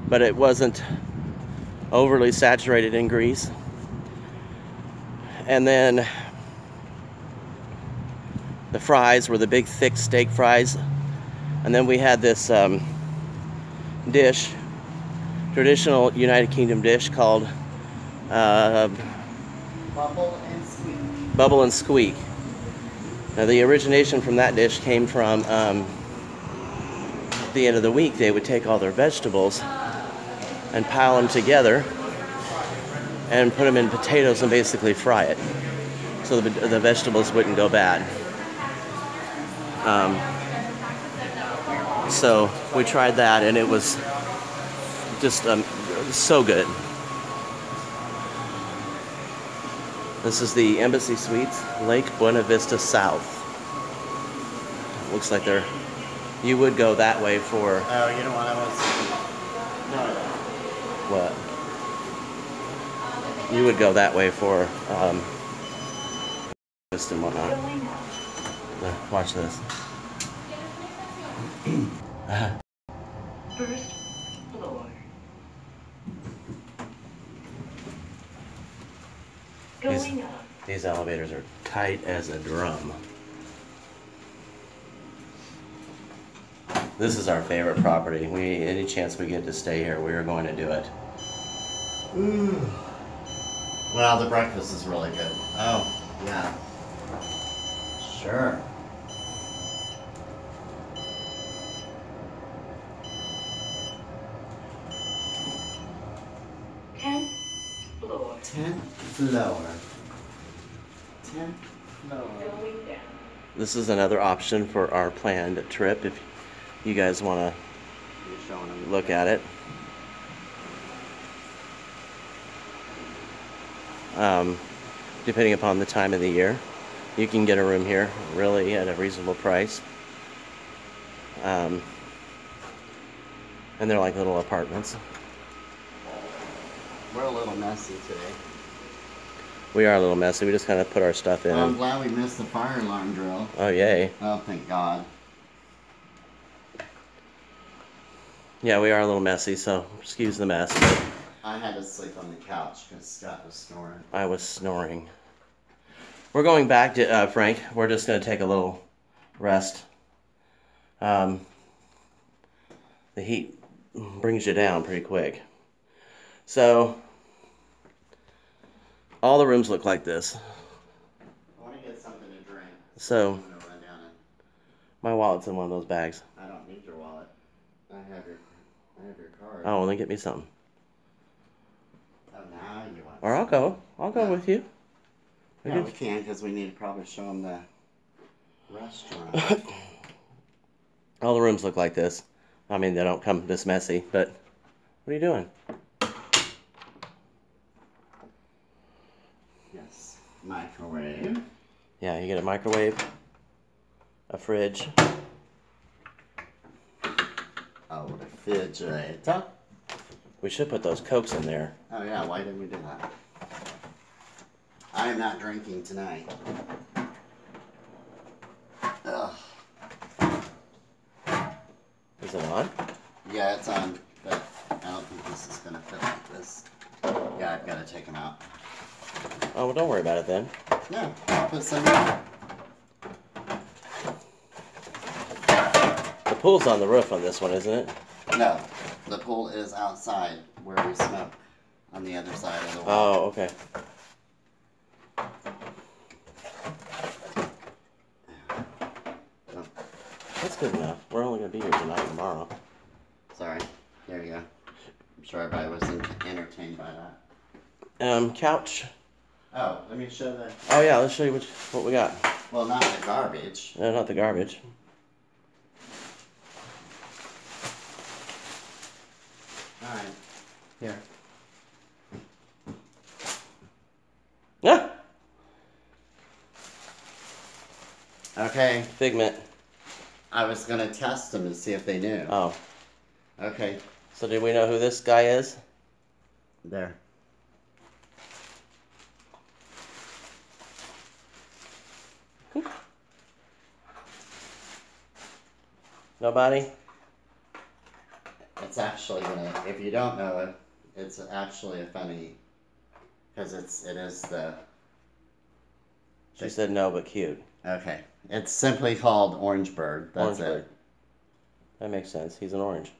but it wasn't overly saturated in grease. And then the fries were the big thick steak fries. And then we had this dish, traditional United Kingdom dish called Bubble and sweet. Bubble and Squeak. Now the origination from that dish came from at the end of the week they would take all their vegetables and pile them together and put them in potatoes and basically fry it so the vegetables wouldn't go bad. So we tried that and it was just so good. This is the Embassy Suites, Lake Buena Vista South. Looks like you would go that way for... Oh, you know what I was... No. What? You would go that way for and whatnot. Watch this. First floor. Going up. These elevators are tight as a drum. This is our favorite property. Any chance we get to stay here, we are going to do it. Ooh. Well, the breakfast is really good. Oh, yeah. Sure. Tenth floor. 10th floor. 10th floor. Going down. This is another option for our planned trip if you guys want to You're showing them. look at it. Depending upon the time of the year, you can get a room here really at a reasonable price. And they're like little apartments. We're a little messy today. We are a little messy. We just kind of put our stuff in. Well, I'm glad we missed the fire alarm drill. Oh, yay. Oh, thank God. Yeah, we are a little messy, so excuse the mess. But I had to sleep on the couch because Scott was snoring. I was snoring. We're going back to Frank. We're just going to take a little rest. The heat brings you down pretty quick. So, all the rooms look like this. I want to get something to drink. So, I'm going to run down and... my wallet's in one of those bags. I don't need your wallet. I have your card. Oh, well, then get me something. Oh, now you want Or I'll go. I'll go No. with you. No, we can't because we need to probably show them the restaurant. All the rooms look like this. I mean, they don't come this messy, but what are you doing? Yes. Microwave. Yeah, you get a microwave, a fridge. Oh, the refrigerator. We should put those Cokes in there. Oh, yeah. Why didn't we do that? I am not drinking tonight. Ugh. Is it on? Yeah, it's on, but I don't think this is going to fit like this. Yeah, I've got to take them out. Oh, well, don't worry about it then. No, I'll put some in. The pool's on the roof on this one, isn't it? No, the pool is outside where we smoke on the other side of the wall. Oh, okay. That's good enough. We're only going to be here tonight and tomorrow. Sorry. There you go. I'm sure everybody was entertained by that. Couch. Oh, let me show the... Oh, yeah, let's show you what we got. Well, not the garbage. No, not the garbage. Alright. Here. Okay. Figment. I was gonna test them to see if they knew. Oh. Okay. So do we know who this guy is? There. Nobody? It's actually gonna. If you don't know it, it's actually a funny. Because it is the. She said no, but cute. Okay. It's simply called Orange Bird. That's Orange it. bird. That makes sense. He's an orange.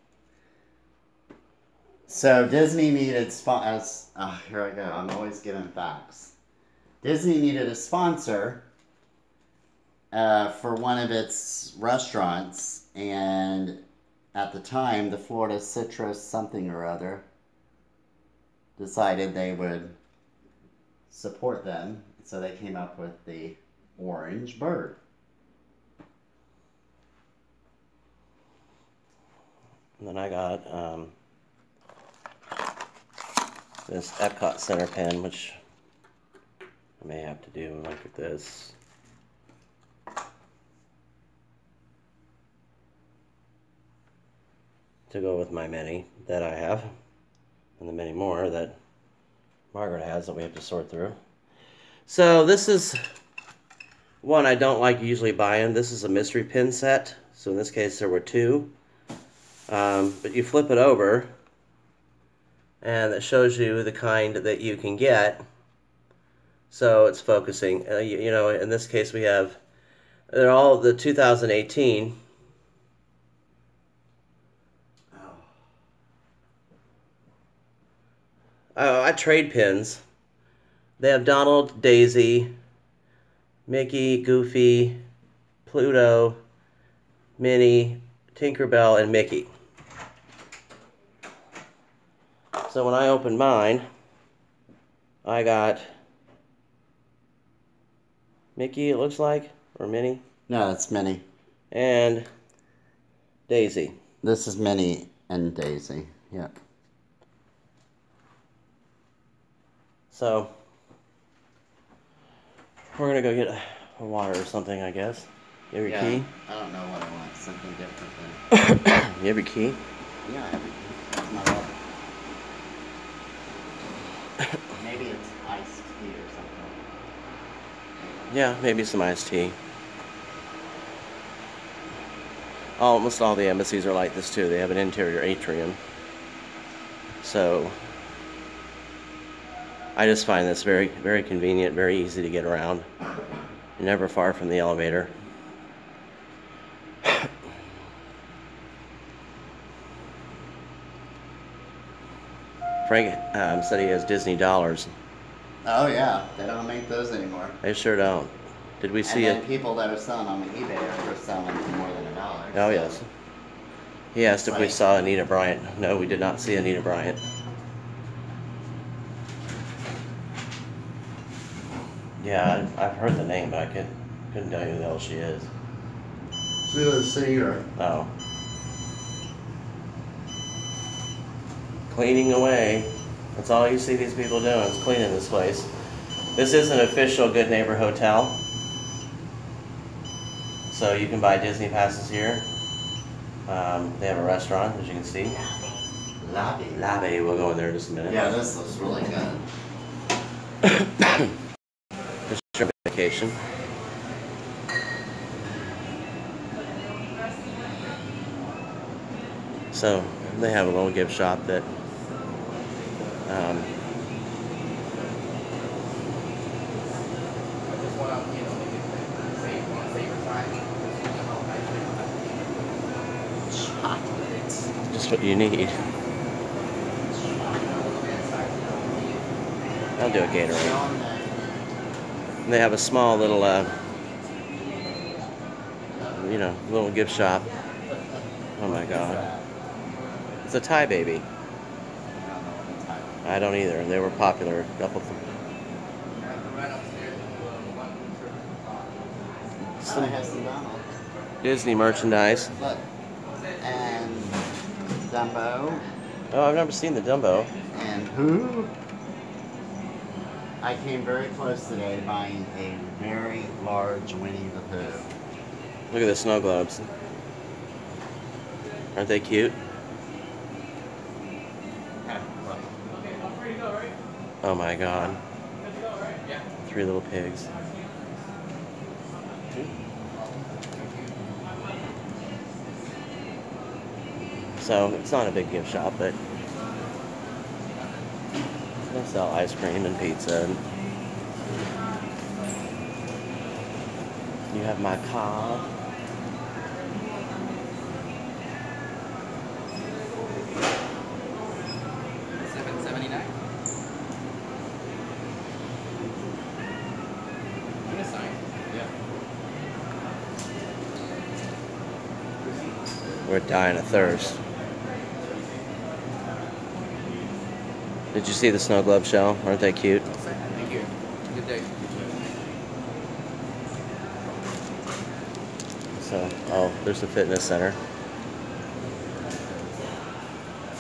So Disney needed here I go. I'm always giving facts. Disney needed a sponsor for one of its restaurants, and at the time, the Florida Citrus something or other decided they would support them, so they came up with the Orange Bird. And then I got this Epcot Center pen, which I may have to do. Look at this. To go with my many that I have, and the many more that Margaret has that we have to sort through. So this is one I don't like usually buying. This is a mystery pin set. So in this case there were two. But you flip it over and it shows you the kind that you can get. So it's focusing. You know, in this case we have, they're all the 2018. Oh, I trade pins. They have Donald, Daisy, Mickey, Goofy, Pluto, Minnie, Tinkerbell, and Mickey. So when I opened mine, I got Mickey, it looks like, or Minnie. No, that's Minnie. And Daisy. This is Minnie and Daisy. Yep. So we're gonna go get a water or something, I guess. You have your key? I don't know what I want. Something different than. You have your key? Yeah, I have a key. That's my wallet. Maybe it's iced tea or something. Yeah, maybe some iced tea. Almost all the embassies are like this too. They have an interior atrium. So I just find this very, very convenient, very easy to get around. You're never far from the elevator. Frank said he has Disney dollars. Oh yeah, they don't make those anymore. They sure don't. Did we see and then it? people that are selling on the eBay are selling for more than $1. Oh so yes. He asked if we Right. saw Anita Bryant. No, we did not see Anita Bryant. Yeah, I've heard the name, but I couldn't tell you who the hell she is. She was a singer. Oh. Cleaning away. That's all you see these people doing is cleaning this place. This is an official Good Neighbor hotel. So you can buy Disney passes here. They have a restaurant, as you can see. Lobby. We'll go in there in just a minute. Yeah, this looks really good. This is your vacation. So they have a little gift shop that just what you need. I'll do a Gatorade. And they have a small little, little gift shop. Oh my God. It's a Thai baby. I don't either. They were popular. A couple of them. Oh, it has some Donald. Disney merchandise. Look. And Dumbo. Oh, I've never seen the Dumbo. And who? I came very close today buying a very large Winnie the Pooh. Look at the snow globes. Aren't they cute? Oh my god. 3 little pigs. So it's not a big gift shop, but they sell ice cream and pizza. And you have my car. $7.79. You want a sign? Yeah. We're dying of thirst. Did you see the snow globe shell? Aren't they cute? Thank you. Good day. So, oh, there's the fitness center.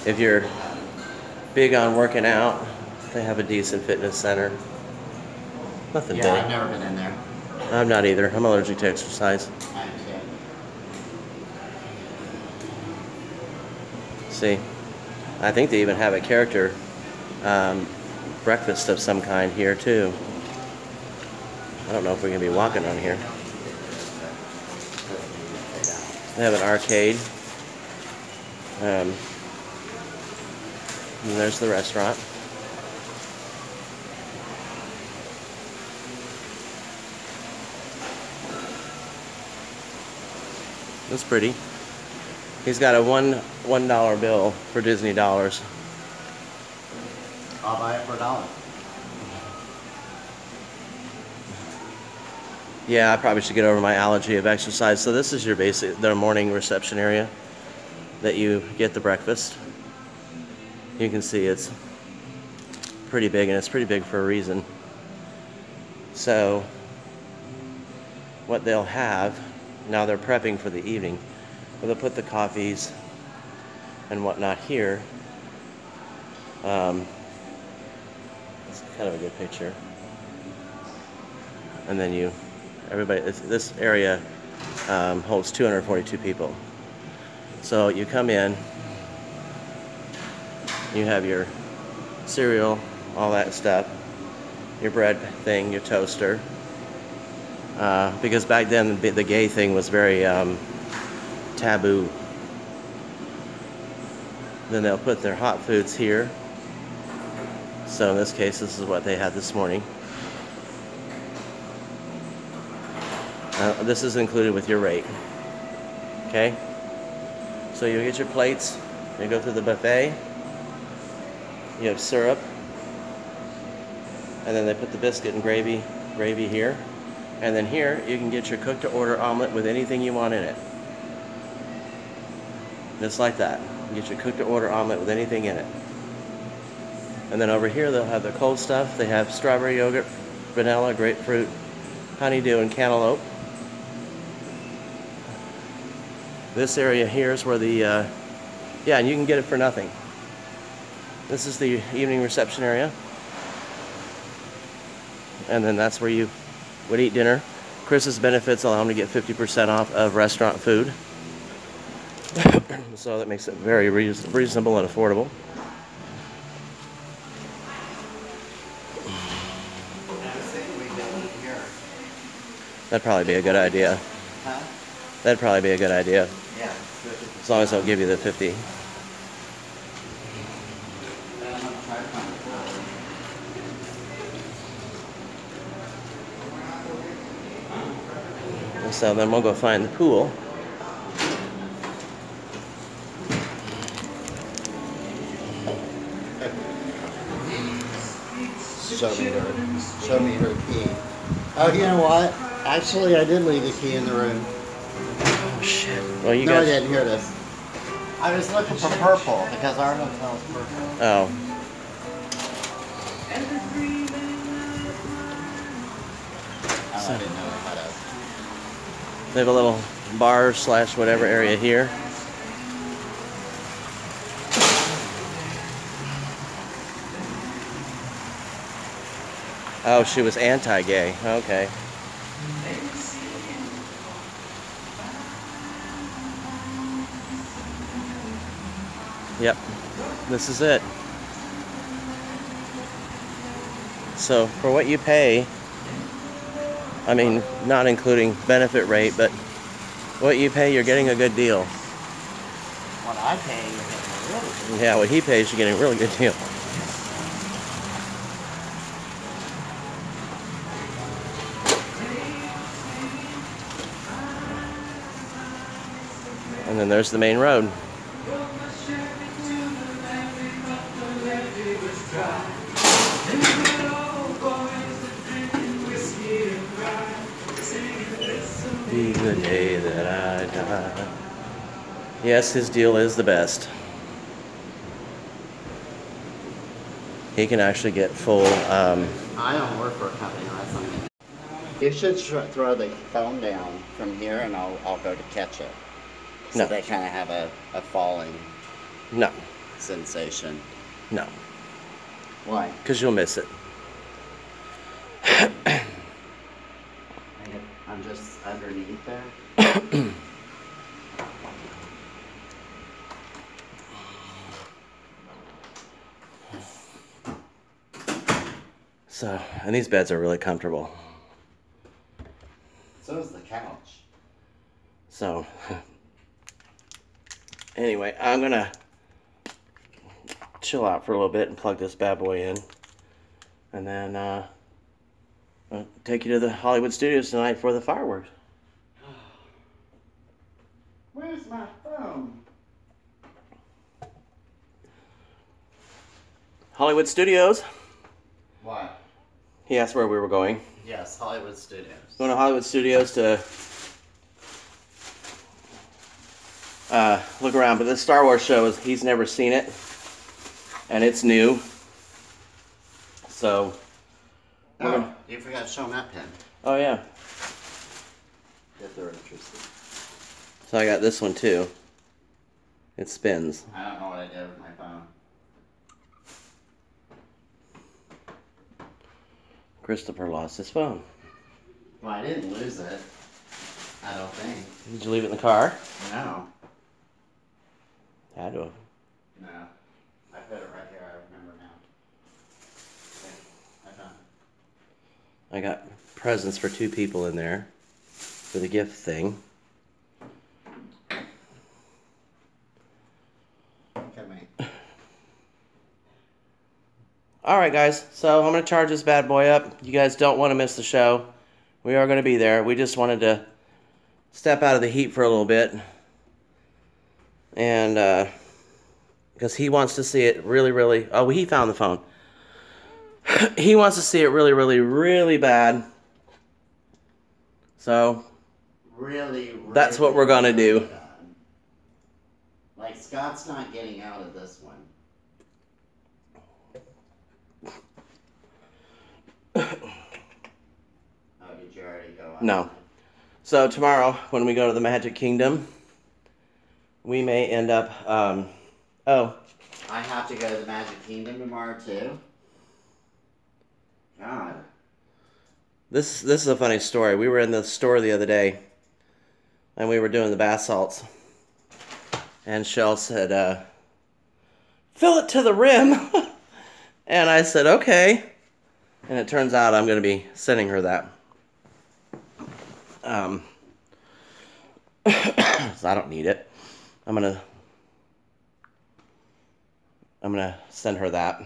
If you're big on working out, they have a decent fitness center. Nothing Yeah, I've big. never been in there. I'm not either. I'm allergic to exercise. I understand. See, I think they even have a character breakfast of some kind here too. I don't know if we're gonna be walking on here. They have an arcade. And there's the restaurant. That's pretty. He's got a $1 bill for Disney dollars. I'll buy it for $1. Yeah, I probably should get over my allergy of exercise. So this is your their morning reception area that you get the breakfast. You can see it's pretty big, and it's pretty big for a reason. So what they'll have, now they're prepping for the evening, but they'll put the coffees and whatnot here. It's kind of a good picture. And then this area holds 242 people. So you come in, you have your cereal, all that stuff, your bread thing, your toaster. Because back then the gay thing was very taboo. Then they'll put their hot foods here. So in this case, this is what they had this morning. This is included with your rate. Okay? So you get your plates, you go through the buffet, you have syrup, and then they put the biscuit and gravy here. And then here, you can get your cook-to-order omelet with anything you want in it. Just like that. You get your cook-to-order omelet with anything in it. And then over here, they'll have the cold stuff. They have strawberry yogurt, vanilla, grapefruit, honeydew, and cantaloupe. This area here is where and you can get it for nothing. This is the evening reception area. And then that's where you would eat dinner. Chris's benefits allow him to get 50% off of restaurant food. So that makes it very reasonable and affordable. That'd probably be a good idea. Huh? That'd probably be a good idea. Yeah. As long as they'll give you the 50. So then we'll go find the pool. Show me her key. Oh, you know what? Actually, I did leave the key in the room. Oh shit. Well, you No, got. I didn't hear this. I was looking for purple because our hotel is purple. Oh. Oh, I didn't know I had a. They have a little bar / whatever area here. Oh, she was anti-gay. Okay. Yep, this is it. So for what you pay, I mean, not including benefit rate, but what you pay, you're getting a good deal. What I pay, you're getting a really good. Yeah, what he pays, you're getting a really good deal. And then there's the main road. Be the day that I die. Yes, his deal is the best. He can actually get full. I don't work for a company unless I'm getting. You should throw the phone down from here, and I'll go to catch it. So No. they kind of have a falling No, sensation. no, Why? because you'll miss it. I'm just underneath there. So, and these beds are really comfortable. So is the couch. So, anyway, I'm gonna chill out for a little bit and plug this bad boy in, and then I'll take you to the Hollywood Studios tonight for the fireworks. Where's my phone? Hollywood Studios. What? He asked where we were going. Yes, Hollywood Studios. Going to Hollywood Studios to look around, but this Star Wars show he's never seen it, and it's new. So, Oh, you forgot to show them that pen. oh yeah. If they're interested. So I got this one too. It spins. I don't know what I did with my phone. Christopher lost his phone. Well, I didn't lose it. I don't think. Did you leave it in the car? No. Had to have. No. I put it right here. I remember now. Okay. I found it. I got presents for 2 people in there for the gift thing. Okay, mate. All right, guys. So I'm going to charge this bad boy up. You guys don't want to miss the show. We are going to be there. We just wanted to step out of the heat for a little bit. And because he wants to see it really, really... Oh, he found the phone. He wants to see it really, really, really bad. So Really, that's what we're gonna do. bad. Like, Scott's not getting out of this one. Oh, did you already go on? No. So tomorrow, when we go to the Magic Kingdom, we may end up... oh, I have to go to the Magic Kingdom tomorrow, too? God. this is a funny story. We were in the store the other day, and we were doing the bath salts. And Shell said, fill it to the rim. And I said, okay. And it turns out I'm going to be sending her that. So I don't need it. I'm gonna send her that,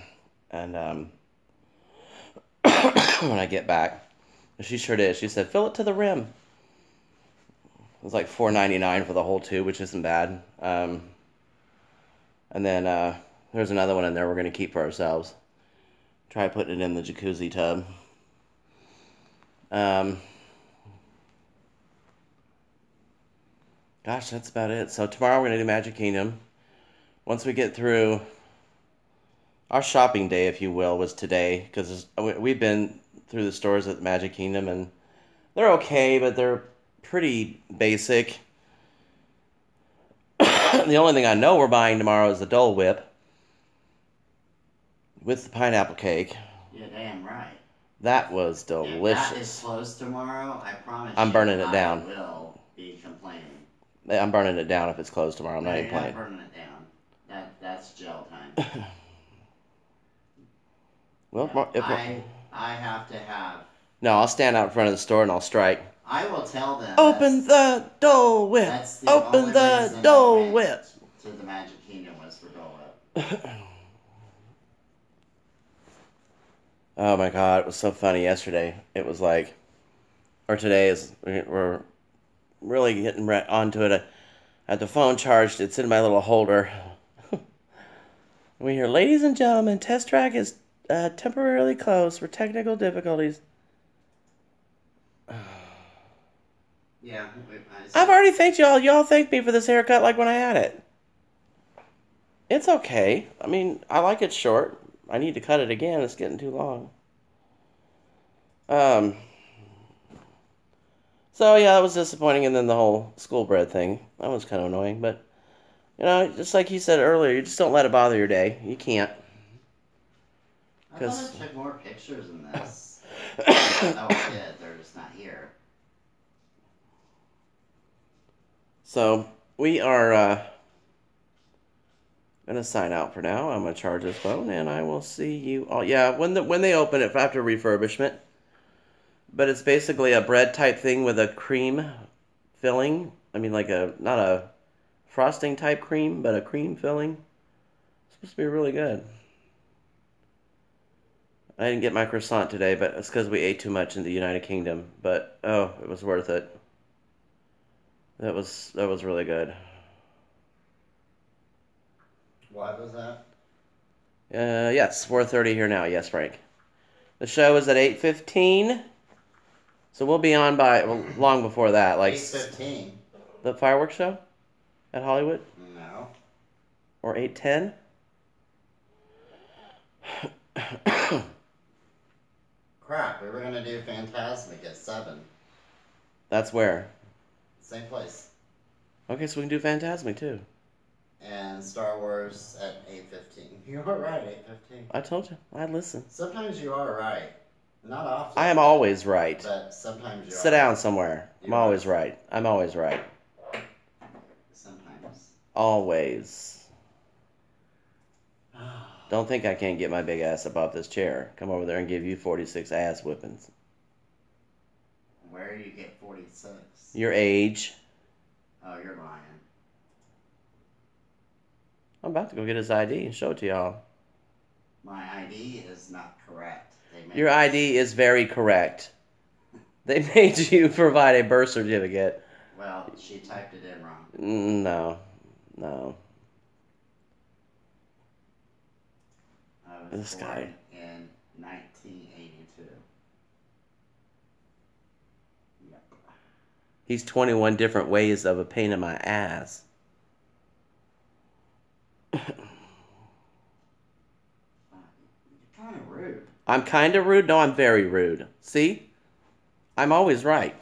and when I get back, she sure did. She said, "Fill it to the rim." It was like $4.99 for the whole tube, which isn't bad. And then there's another one in there we're gonna keep for ourselves. Try putting it in the jacuzzi tub. Gosh, that's about it. So tomorrow we're going to do Magic Kingdom. Once we get through... Our shopping day, if you will, was today. Because we've been through the stores at Magic Kingdom, and they're okay, but they're pretty basic. The only thing I know we're buying tomorrow is the Dole Whip. With the pineapple cake. You're damn right. That was delicious. If that is closed tomorrow, I promise I'm burning it down. I will be complaining. I'm burning it down if it's closed tomorrow. I'm not even You're not playing. burning it down. That's jail time. Well, Yeah, I have to have. no, I'll stand out in front of the store and I'll strike. I will tell them. Open the Dole Whip. That's the Open only the reason I Dole went Whip. to the Magic Kingdom was for Dole Whip. Oh my God, it was so funny yesterday. It was like, or today is, we're really getting onto it. I had the phone charged. It's in my little holder. We hear, ladies and gentlemen, test track is temporarily closed for technical difficulties. Yeah. I've already thanked y'all. Y'all thanked me for this haircut like when I had it. It's okay. I mean, I like it short. I need to cut it again. It's getting too long. So yeah, that was disappointing, and then the whole school bread thing. That was kind of annoying, but just like you said earlier, you just don't let it bother your day. You can't. I thought I took more pictures in this. Oh, I did. They're just not here. So we are gonna sign out for now. I'm gonna charge this phone, and I will see you all. Yeah, when they open it after refurbishment. But it's basically a bread type thing with a cream filling. I mean, like not a frosting type cream, but a cream filling. It's supposed to be really good. I didn't get my croissant today, but it's because we ate too much in the United Kingdom. But oh, it was worth it. That was really good. What was that? Yes, 4:30 here now. Yes, Frank. The show is at 8:15. So we'll be on by long before that, like 8:15. The fireworks show at Hollywood, No. or 8:10. Crap, we were gonna do Fantasmic at 7. That's where. Same place. Okay, so we can do Phantasmic too. And Star Wars at 8:15. You were right, 8:15. I told you, I'd listen. Sometimes you are right. Not often. I am always right. But sometimes you are. Sit down somewhere. I'm always right. I'm always right. Sometimes. Always. Don't think I can't get my big ass above this chair. Come over there and give you 46 ass whippings. Where do you get 46? Your age. Oh, you're lying. I'm about to go get his ID and show it to y'all. My ID is not correct. Your ID is very correct. They made you provide a birth certificate. Well, she typed it in wrong. No. I was This born guy. in 1982. Yep. He's 21 different ways of a pain in my ass. You're kind of rude. I'm kind of rude? No, I'm very rude. See? I'm always right.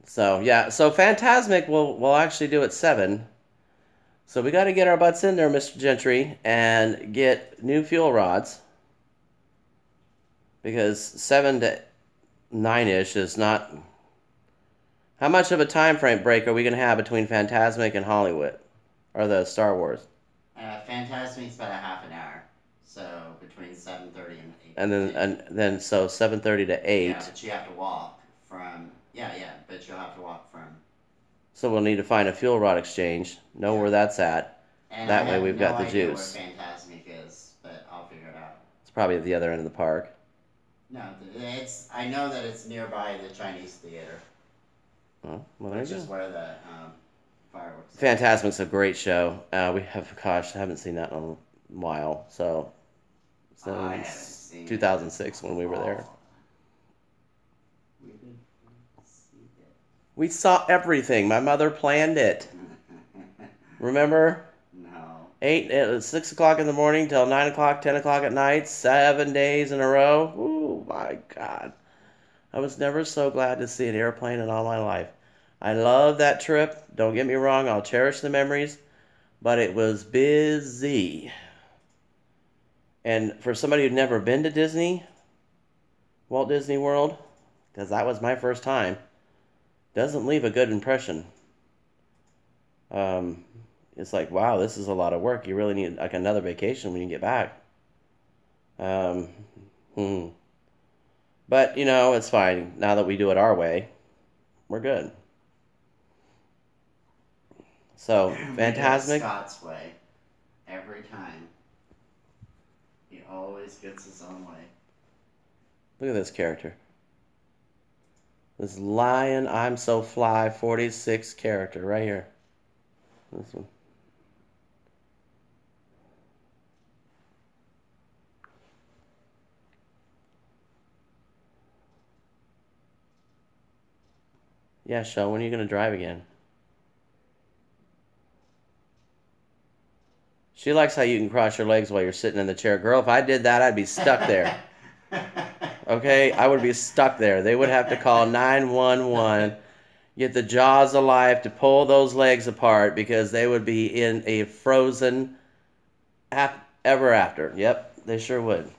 So, yeah. So, Phantasmic, we'll actually do at 7. So, we got to get our butts in there, Mr. Gentry, and get new fuel rods. Because 7 to 9-ish is not... How much of a time frame break are we going to have between Phantasmic and Hollywood? Or the Star Wars? Phantasmic's about a half an hour. So between 7:30 And and 8. then so 7:30 to 8. Yeah, but you have to walk from. Yeah, but you'll have to walk from. So we'll need to find a fuel rod exchange. Know where that's at. And that way we've got the juice. I have no idea where Phantasmic is, but I'll figure it out. It's probably at the other end of the park. No, it's. I know that it's nearby the Chinese theater. Oh, well, there you go. Which is where the fireworks. Phantasmic's a great show. We have, gosh, I haven't seen that in a while. So, since 2006 when we were there. We did see it. We saw everything. My mother planned it. Remember? No. 6 o'clock in the morning till 9 o'clock, 10 o'clock at night, 7 days in a row. Oh my God. I was never so glad to see an airplane in all my life. I love that trip. Don't get me wrong. I'll cherish the memories. But it was busy. And for somebody who'd never been to Disney, Walt Disney World, because that was my first time, doesn't leave a good impression. it's like, wow, this is a lot of work. You really need like another vacation when you get back. Um, hmm. But it's fine. Now that we do it our way, we're good. So, We do it Phantasmic. Scott's way. Every time. He always gets his own way. Look at this character. This Lion, I'm So Fly 46 character right here. This one. Yeah, Shell, when are you going to drive again? She likes how you can cross your legs while you're sitting in the chair. Girl, if I did that, I'd be stuck there. Okay? I would be stuck there. They would have to call 911, get the jaws of life to pull those legs apart because they would be in a frozen ever after. Yep, they sure would.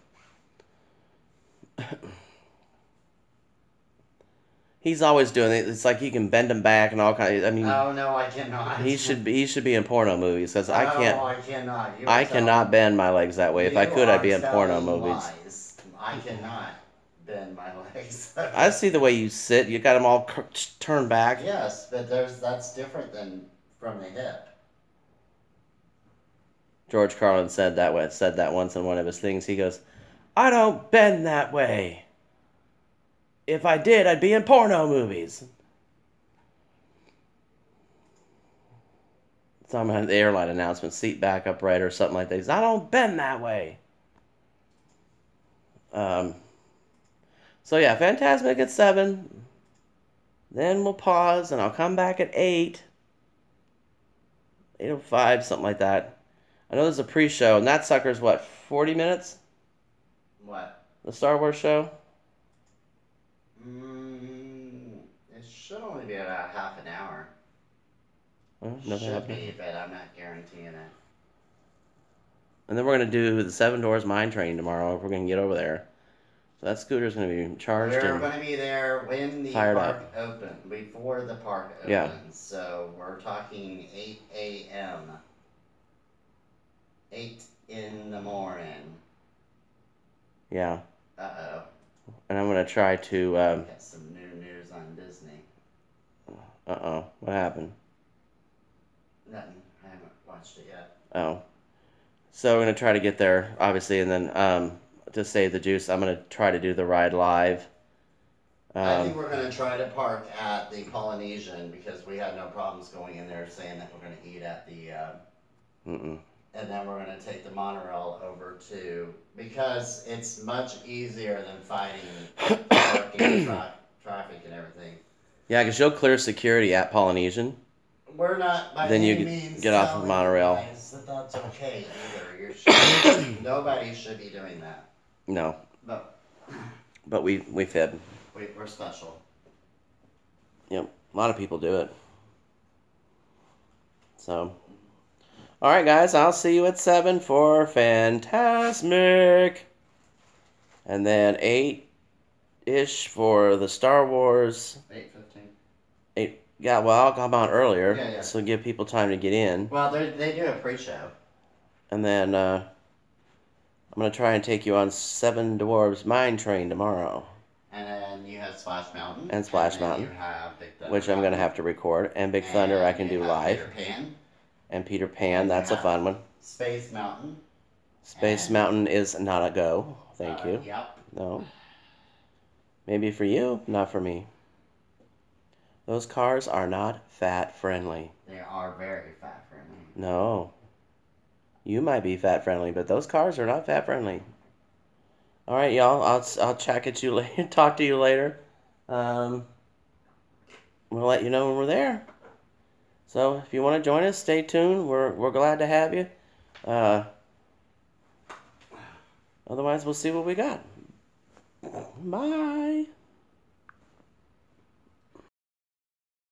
He's always doing it. It's like he can bend them back and all kinds. I mean, oh no, I cannot. he should be in porno movies because I can't. I cannot. I cannot bend my legs that way. If I could, I'd be in porno movies. Lies. I cannot bend my legs. I see the way you sit. You got them all turned back. Yes, but that's different than from the hip. George Carlin said that once in one of his things. He goes, "I don't bend that way. If I did, I'd be in porno movies." Talking about the airline announcement, seat back upright or something like that. He says, "I don't bend that way." So yeah, Phantasmic at 7. Then we'll pause and I'll come back at 8. 8:05, something like that. I know there's a pre-show, and that sucker's what, 40 minutes? What? The Star Wars show? It should only be about half an hour. Well, Should be, but I'm not guaranteeing it. And then we're going to do the Seven Doors Mine Train tomorrow if we're going to get over there. So that scooter's going to be charged We're and going to be there when the fired park up. opens, before the park opens. Yeah. So we're talking 8 a.m. 8 in the morning. Yeah. Uh-oh. And I'm going to try to... Got some new news on Disney. Uh-oh. What happened? Nothing. I haven't watched it yet. Oh. So we're going to try to get there, obviously, and then to save the juice, I'm going to try to do the ride live. I think we're going to try to park at the Polynesian because we had no problems going in there saying that we're going to eat at the... And then we're going to take the monorail over to... Because it's much easier than fighting parking, traffic and everything. Yeah, because you'll clear security at Polynesian. We're not by then any you means get off the monorail. That's okay either. Nobody should be doing that. No. But we fib. We're special. Yep. A lot of people do it. So. All right, guys. I'll see you at 7 for Phantasmic. And then 8-ish for the Star Wars. 8:15. 8. Yeah, well, I'll come on earlier. Yeah. So give people time to get in. Well, they do a pre-show. And then I'm going to try and take you on Seven Dwarves Mine Train tomorrow. And then you have Splash Mountain. And Splash Mountain. You have Big Thunder which I'm going to have to record. And Big Thunder I can do live. Peter Pan. And Peter Pan, that's a fun one. Space Mountain. Space Mountain is not a go. Thank you. Yep. No. Maybe for you, not for me. Those cars are not fat friendly. They are very fat friendly. No. You might be fat friendly, but those cars are not fat friendly. All right, y'all. I'll check at you later. Talk to you later. We'll let you know when we're there. So if you want to join us, stay tuned. We're glad to have you. Otherwise, we'll see what we got. Bye.